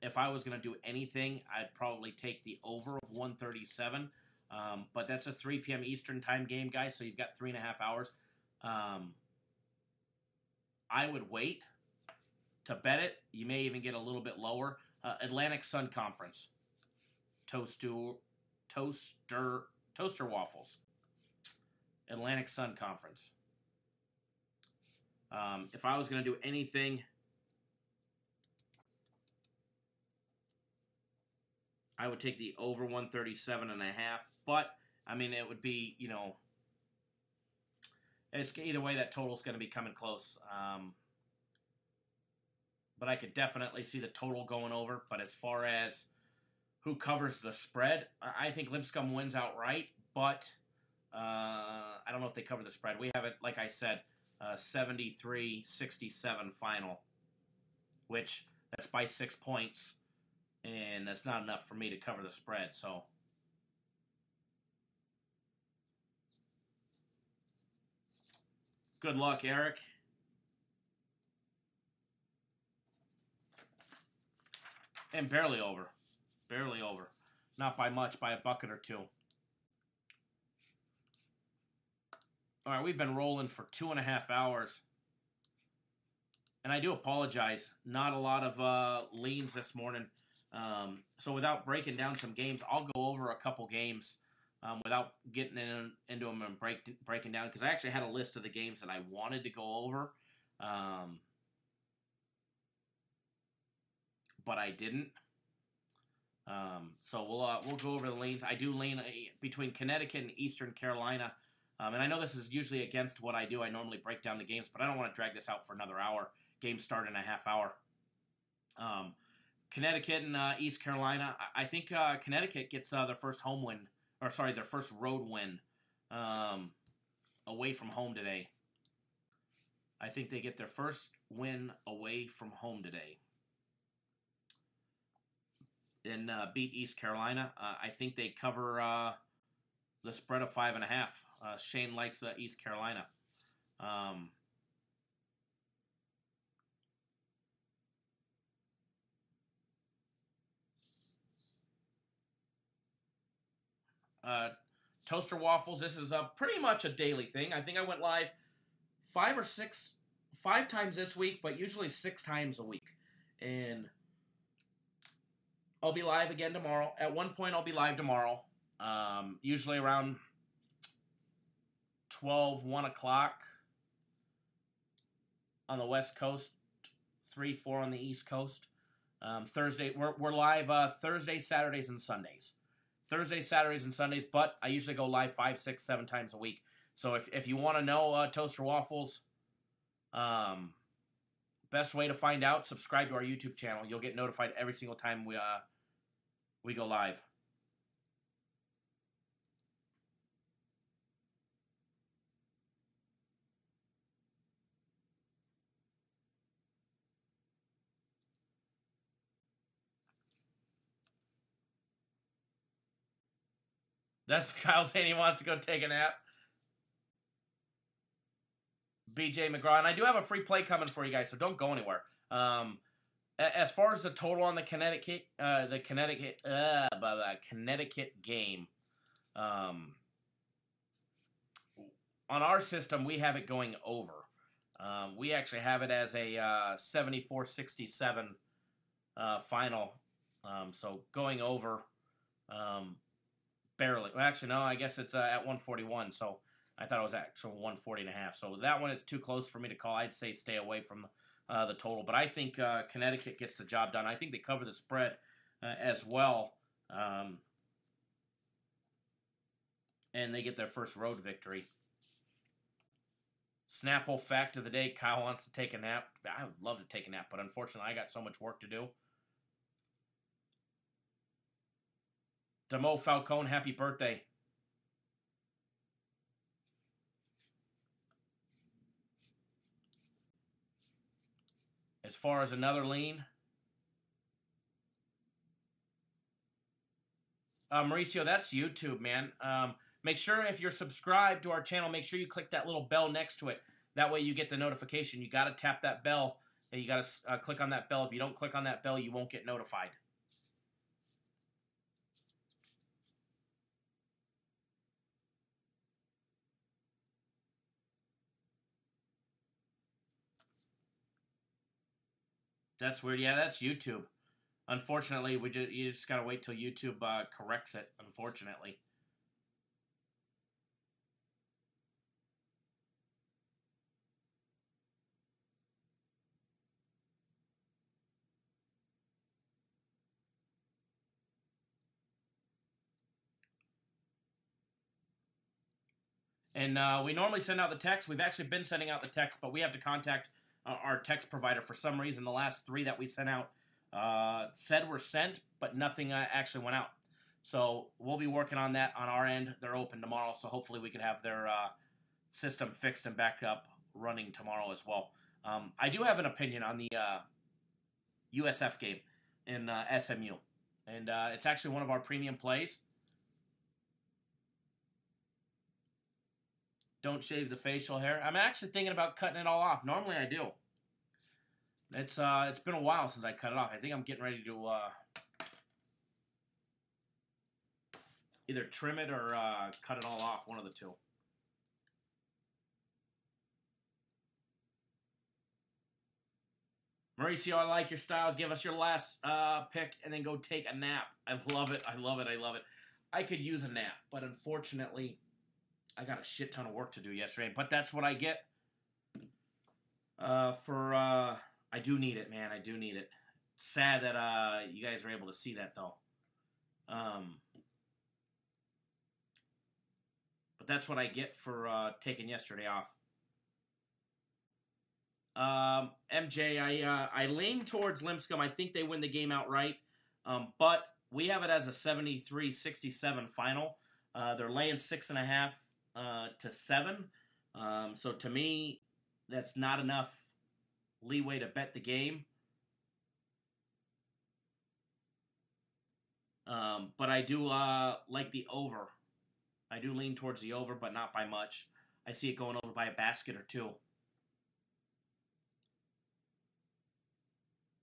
If I was going to do anything, I'd probably take the over of 137. But that's a 3 p.m. Eastern time game, guys, so you've got 3.5 hours. I would wait to bet it, you may even get a little bit lower. Atlantic Sun Conference. Toaster waffles. Atlantic Sun Conference. If I was going to do anything, I would take the over 137.5. But, I mean, it would be, you know, it's either way that total's going to be coming close. But I could definitely see the total going over. But as far as who covers the spread, I think Lipscomb wins outright. But I don't know if they cover the spread. We have it, like I said, 73-67 final, which that's by 6 points. And that's not enough for me to cover the spread. So good luck, Eric. And barely over. Barely over. Not by much, by a bucket or two. All right, we've been rolling for 2.5 hours. And I do apologize. Not a lot of leans this morning. So without breaking down some games, I'll go over a couple games without getting into them and breaking down. Because I actually had a list of the games that I wanted to go over. But I didn't. So we'll go over the lanes. I do lean between Connecticut and Eastern Carolina. And I know this is usually against what I do. I normally break down the games, but I don't want to drag this out for another hour. Games start in a half hour. Connecticut and East Carolina. I think Connecticut gets their first home win, or sorry, their first road win away from home today. I think they get their first win away from home today. And beat East Carolina. I think they cover the spread of 5.5. Shane likes East Carolina. Toaster waffles. This is pretty much a daily thing. I think I went live 5 times this week, but usually 6 times a week. And I'll be live again tomorrow. At one point, I'll be live tomorrow. Usually around 1 o'clock on the West Coast, 3, 4 on the East Coast. Thursday, we're live Thursday, Saturdays, and Sundays. Thursdays, Saturdays, and Sundays, but I usually go live 5, 6, 7 times a week. So if you want to know Toaster Waffles, best way to find out, subscribe to our YouTube channel. You'll get notified every single time we go live. That's Kyle saying he wants to go take a nap. BJ McGraw. And I do have a free play coming for you guys, so don't go anywhere. As far as the total on the Connecticut game, on our system, we have it going over. We actually have it as a 74-67 final. So going over barely. Well, actually, no, I guess it's at 141. So I thought it was actually 140.5. So that one is too close for me to call. I'd say stay away from the total. But I think Connecticut gets the job done. I think they cover the spread as well. And they get their first road victory. Snapple fact of the day, Kyle wants to take a nap. I would love to take a nap, but unfortunately I got so much work to do. Demo Falcone, happy birthday. As far as another lean, Mauricio, that's YouTube, man. Make sure if you're subscribed to our channel, make sure you click that little bell next to it. That way you get the notification. You got to tap that bell, and you got to click on that bell. If you don't click on that bell, you won't get notified. That's weird. Yeah, that's YouTube. Unfortunately, you just gotta wait till YouTube corrects it. Unfortunately. And we normally send out the text. We've actually been sending out the text, but we have to contact our text provider. For some reason, the last 3 that we sent out said were sent, but nothing actually went out. So we'll be working on that on our end. They're open tomorrow, so hopefully we can have their system fixed and back up running tomorrow as well. I do have an opinion on the USF game in SMU, and it's actually one of our premium plays. Don't shave the facial hair. I'm actually thinking about cutting it all off. Normally I do. It's been a while since I cut it off. I think I'm getting ready to either trim it or cut it all off. One of the two. Mauricio, I like your style. Give us your last pick and then go take a nap. I love it. I love it. I love it. I could use a nap, but unfortunately, I got a shit ton of work to do yesterday. But that's what I get I do need it, man. I do need it. Sad that you guys are able to see that, though. But that's what I get for taking yesterday off. MJ, I lean towards Lipscomb. I think they win the game outright. But we have it as a 73-67 final. They're laying 6.5 to 7. So to me, that's not enough leeway to bet the game. But I do like the over. I do lean towards the over, but not by much. I see it going over by a basket or two.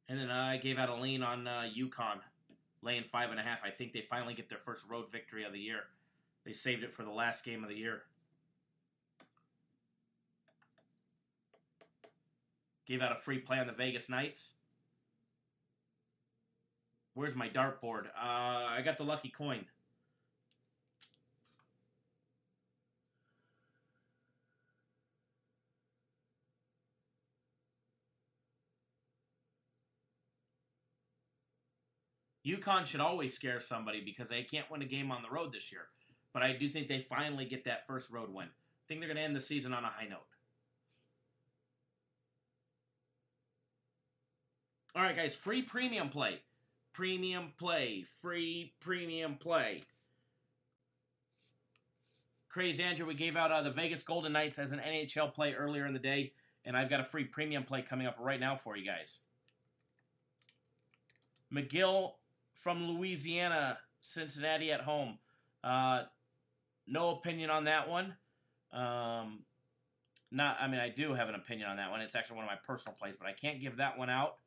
And then I gave out a lean on UConn, laying 5.5. I think they finally get their first road victory of the year. They saved it for the last game of the year. Gave out a free play on the Vegas Knights. Where's my dartboard? I got the lucky coin. UConn should always scare somebody because they can't win a game on the road this year. But I do think they finally get that first road win. I think they're going to end the season on a high note. All right, guys, free premium play. Premium play. Free premium play. Crazy Andrew, we gave out the Vegas Golden Knights as an NHL play earlier in the day, and I've got a free premium play coming up right now for you guys. McGill from Louisiana, Cincinnati at home. No opinion on that one. I do have an opinion on that one. It's actually one of my personal plays, but I can't give that one out.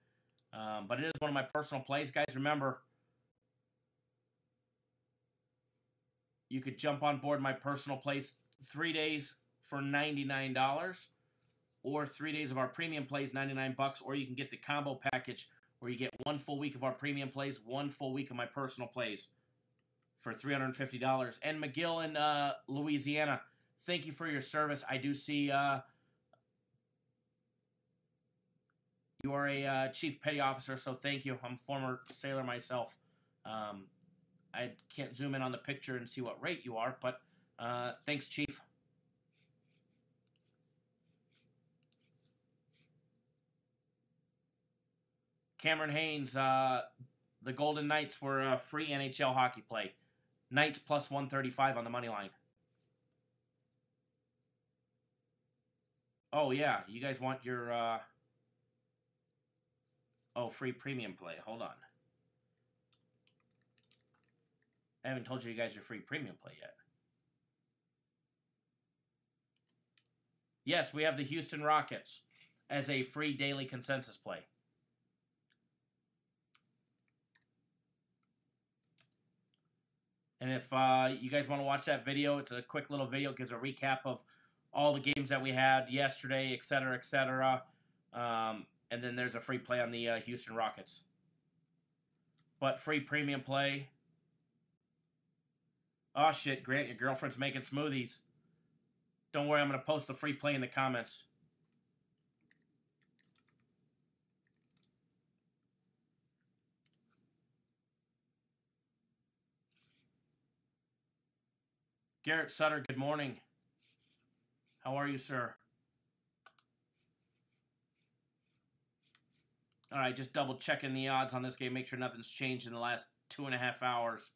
But it is one of my personal plays. Guys, remember, you could jump on board my personal plays 3 days for $99, or 3 days of our premium plays, $99, or you can get the combo package where you get 1 full week of our premium plays, 1 full week of my personal plays for $350. And McGill in Louisiana, thank you for your service. I do see you are a chief petty officer, so thank you. I'm a former sailor myself. I can't zoom in on the picture and see what rate you are, but thanks, Chief. Cameron Haynes, the Golden Knights were a free NHL hockey play. Knights plus 135 on the money line. Oh, yeah. You guys want your... free premium play. Hold on. I haven't told you guys your free premium play yet. Yes, we have the Houston Rockets as a free daily consensus play. And if you guys want to watch that video, it's a quick little video. It gives a recap of all the games that we had yesterday, etc., etc. And then there's a free play on the Houston Rockets. But free premium play. Oh, shit, Grant, your girlfriend's making smoothies. Don't worry, I'm going to post the free play in the comments. Garrett Sutter, good morning. How are you, sir? All right, just double checking the odds on this game. Make sure nothing's changed in the last 2.5 hours.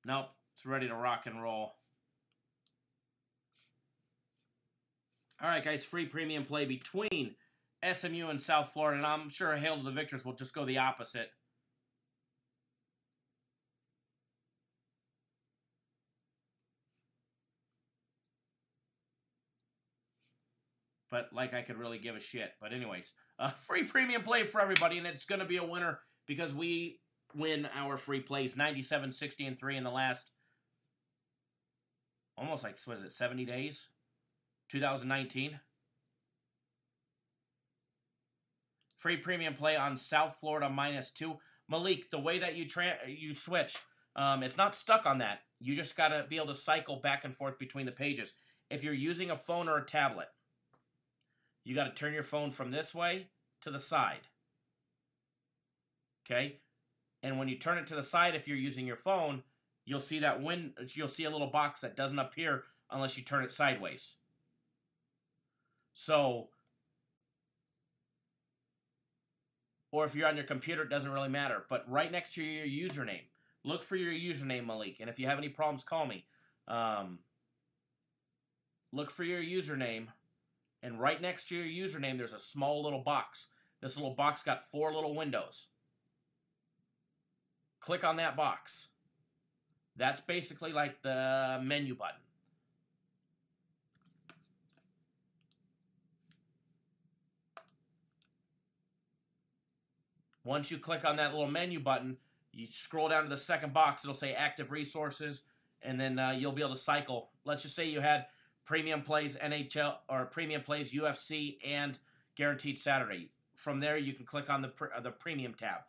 Nope, it's ready to rock and roll. All right, guys, free premium play between SMU and South Florida, and I'm sure Hail to the Victors will just go the opposite. But like I could really give a shit. But anyways, free premium play for everybody, and it's going to be a winner because we win our free plays 97, 60, and 3 in the last almost like, what is it, 70 days? 2019. Free premium play on South Florida -2. Malik, the way that you switch, it's not stuck on that. You just got to be able to cycle back and forth between the pages. If you're using a phone or a tablet, you got to turn your phone from this way to the side. Okay? And when you turn it to the side, if you're using your phone, you'll see that you'll see a little box that doesn't appear unless you turn it sideways. So, or if you're on your computer, it doesn't really matter. But right next to your username, look for your username, Malik. And if you have any problems, call me. Look for your username. And right next to your username, there's a small little box. This little box got 4 little windows. Click on that box. That's basically like the menu button. Once you click on that little menu button, you scroll down to the second box. It'll say active resources, and then you'll be able to cycle. Let's just say you had premium plays NHL or premium plays UFC and guaranteed Saturday. From there, you can click on the premium tab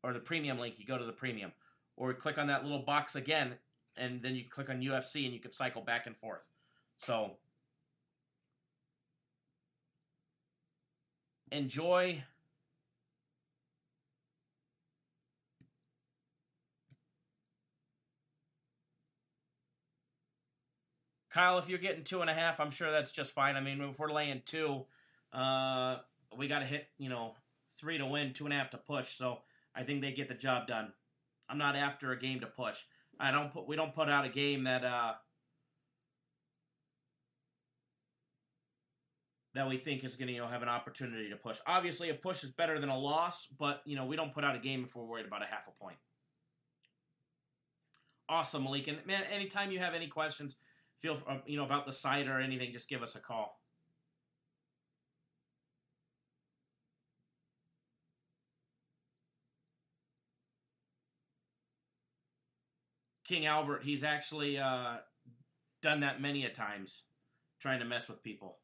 or the premium link. You go to the premium, or click on that little box again, and then you click on UFC, and you can cycle back and forth. So enjoy. Kyle, if you're getting 2.5, I'm sure that's just fine. I mean, if we're laying 2, we got to hit, 3 to win, 2.5 to push. So I think they get the job done. I'm not after a game to push. We don't put out a game that we think is going to have an opportunity to push. Obviously, a push is better than a loss, but we don't put out a game if we're worried about a half a point. Awesome, Malik. And man, anytime you have any questions, feel about the site or anything, just give us a call. King Albert, he's actually done that many a times, trying to mess with people.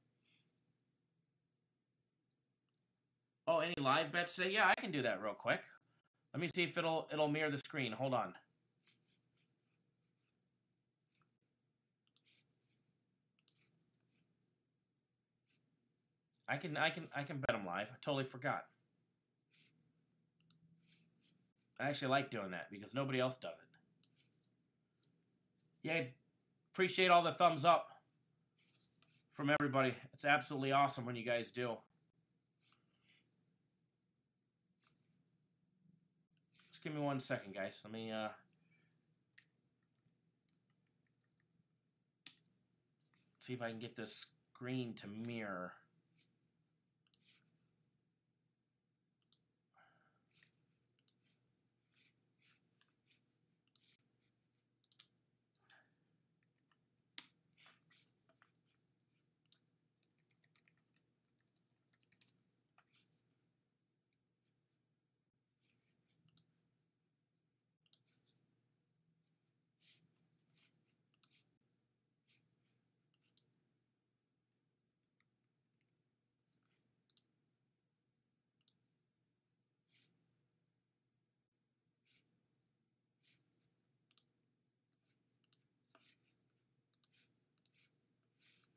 Oh, any live bets today? Yeah, I can do that real quick. Let me see if it'll mirror the screen. Hold on. I can bet them live. I totally forgot. I actually like doing that because nobody else does it. Yeah, appreciate all the thumbs up from everybody. It's absolutely awesome when you guys do. Just give me 1 second, guys. Let me see if I can get this screen to mirror.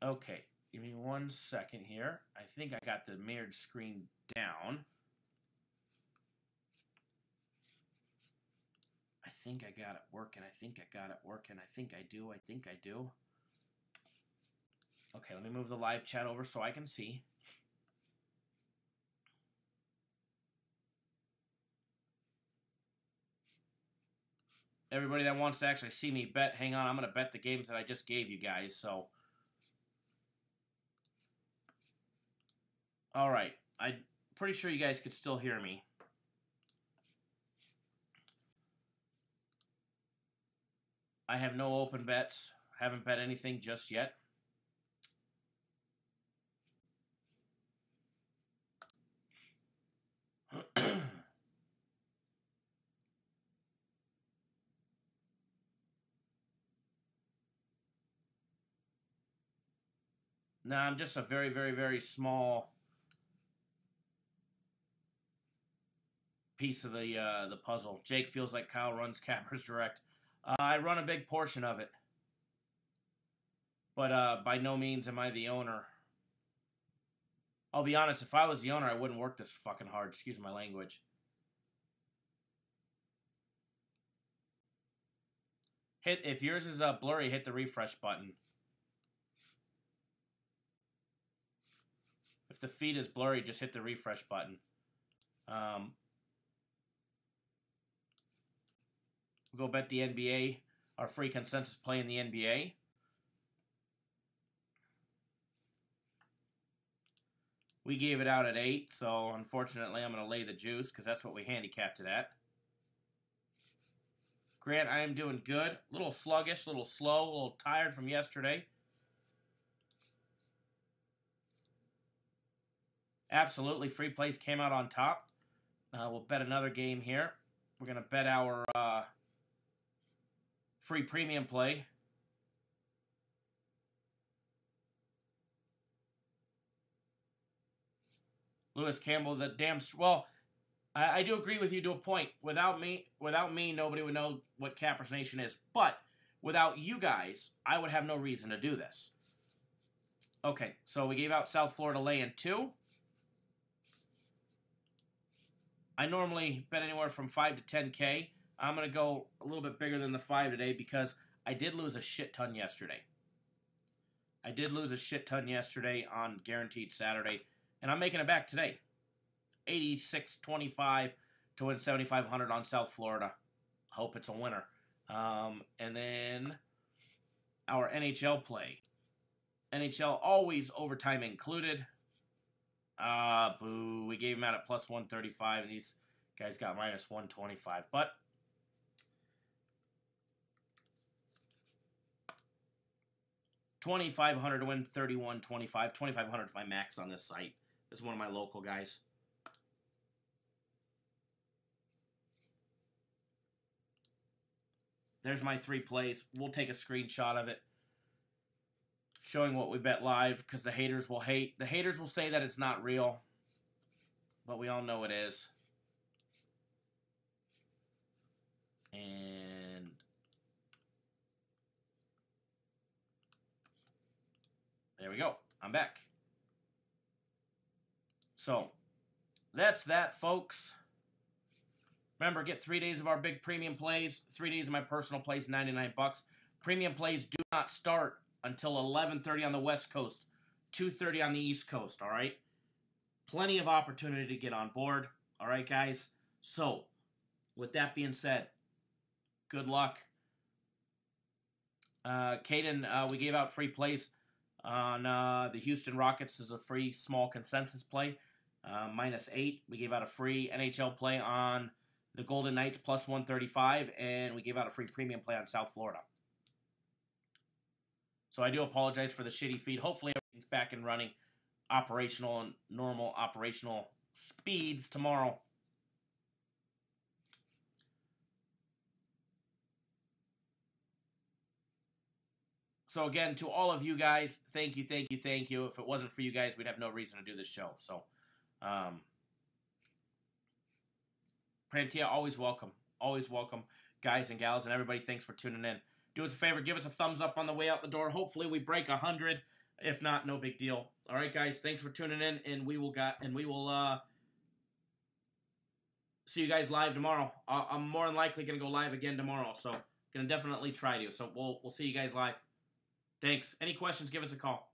Okay, give me 1 second here. I think I got the mirrored screen down. I think I got it working. I think I got it working. I think I do. I think I do. Okay, let me move the live chat over so I can see. Everybody that wants to actually see me bet, hang on. I'm going to bet the games that I just gave you guys, so. All right. I'm pretty sure you guys could still hear me. I have no open bets. Haven't bet anything just yet. No, I'm just a very, very, very small piece of the puzzle. Jake feels like Kyle runs Cappers Direct. I run a big portion of it. But by no means am I the owner. I'll be honest, if I was the owner, I wouldn't work this fucking hard. Excuse my language. If yours is blurry, hit the refresh button. If the feed is blurry, just hit the refresh button. We'll go bet the NBA, our free consensus play in the NBA. We gave it out at 8, so unfortunately I'm going to lay the juice because that's what we handicapped it at. Grant, I am doing good. A little sluggish, a little slow, a little tired from yesterday. Absolutely, free plays came out on top. We'll bet another game here. We're going to bet our free premium play. Lewis Campbell, the damn... Well, I do agree with you to a point. Without me, nobody would know what Cappers Nation is. But without you guys, I would have no reason to do this. Okay, so we gave out South Florida lay-in 2. I normally bet anywhere from 5 to 10K. I'm going to go a little bit bigger than the 5 today because I did lose a shit ton yesterday. I did lose a shit ton yesterday on Guaranteed Saturday. And I'm making it back today. 86.25 to win 7,500 on South Florida. Hope it's a winner. And then our NHL play. NHL always overtime included. Boo. We gave him out at plus 135. And these guys got minus 125. But $2,500 to win 31.25. $2,500 is my max on this site. This is one of my local guys. There's my 3 plays. We'll take a screenshot of it. Showing what we bet live, because the haters will hate. The haters will say that it's not real. But we all know it is. And there we go. I'm back. So, that's that, folks. Remember, get 3 days of our big premium plays, 3 days of my personal plays, $99. Premium plays do not start until 11:30 on the West Coast, 2:30 on the East Coast, all right? Plenty of opportunity to get on board, all right, guys? So, with that being said, good luck. Caden, we gave out free plays on the Houston Rockets as a free small consensus play. Minus 8. We gave out a free NHL play on the Golden Knights plus 135, and we gave out a free premium play on South Florida. So I do apologize for the shitty feed. Hopefully everything's back and running, operational and normal operational speeds tomorrow. So again, to all of you guys, thank you, thank you, thank you. If it wasn't for you guys, we'd have no reason to do this show. So, Prantia, always welcome. Always welcome, guys and gals, and everybody, thanks for tuning in. Do us a favor, give us a thumbs up on the way out the door. Hopefully we break 100. If not, no big deal. All right, guys, thanks for tuning in, and we will see you guys live tomorrow. I'm more than likely gonna go live again tomorrow, so gonna definitely try to. So we'll see you guys live. Thanks. Any questions? Give us a call.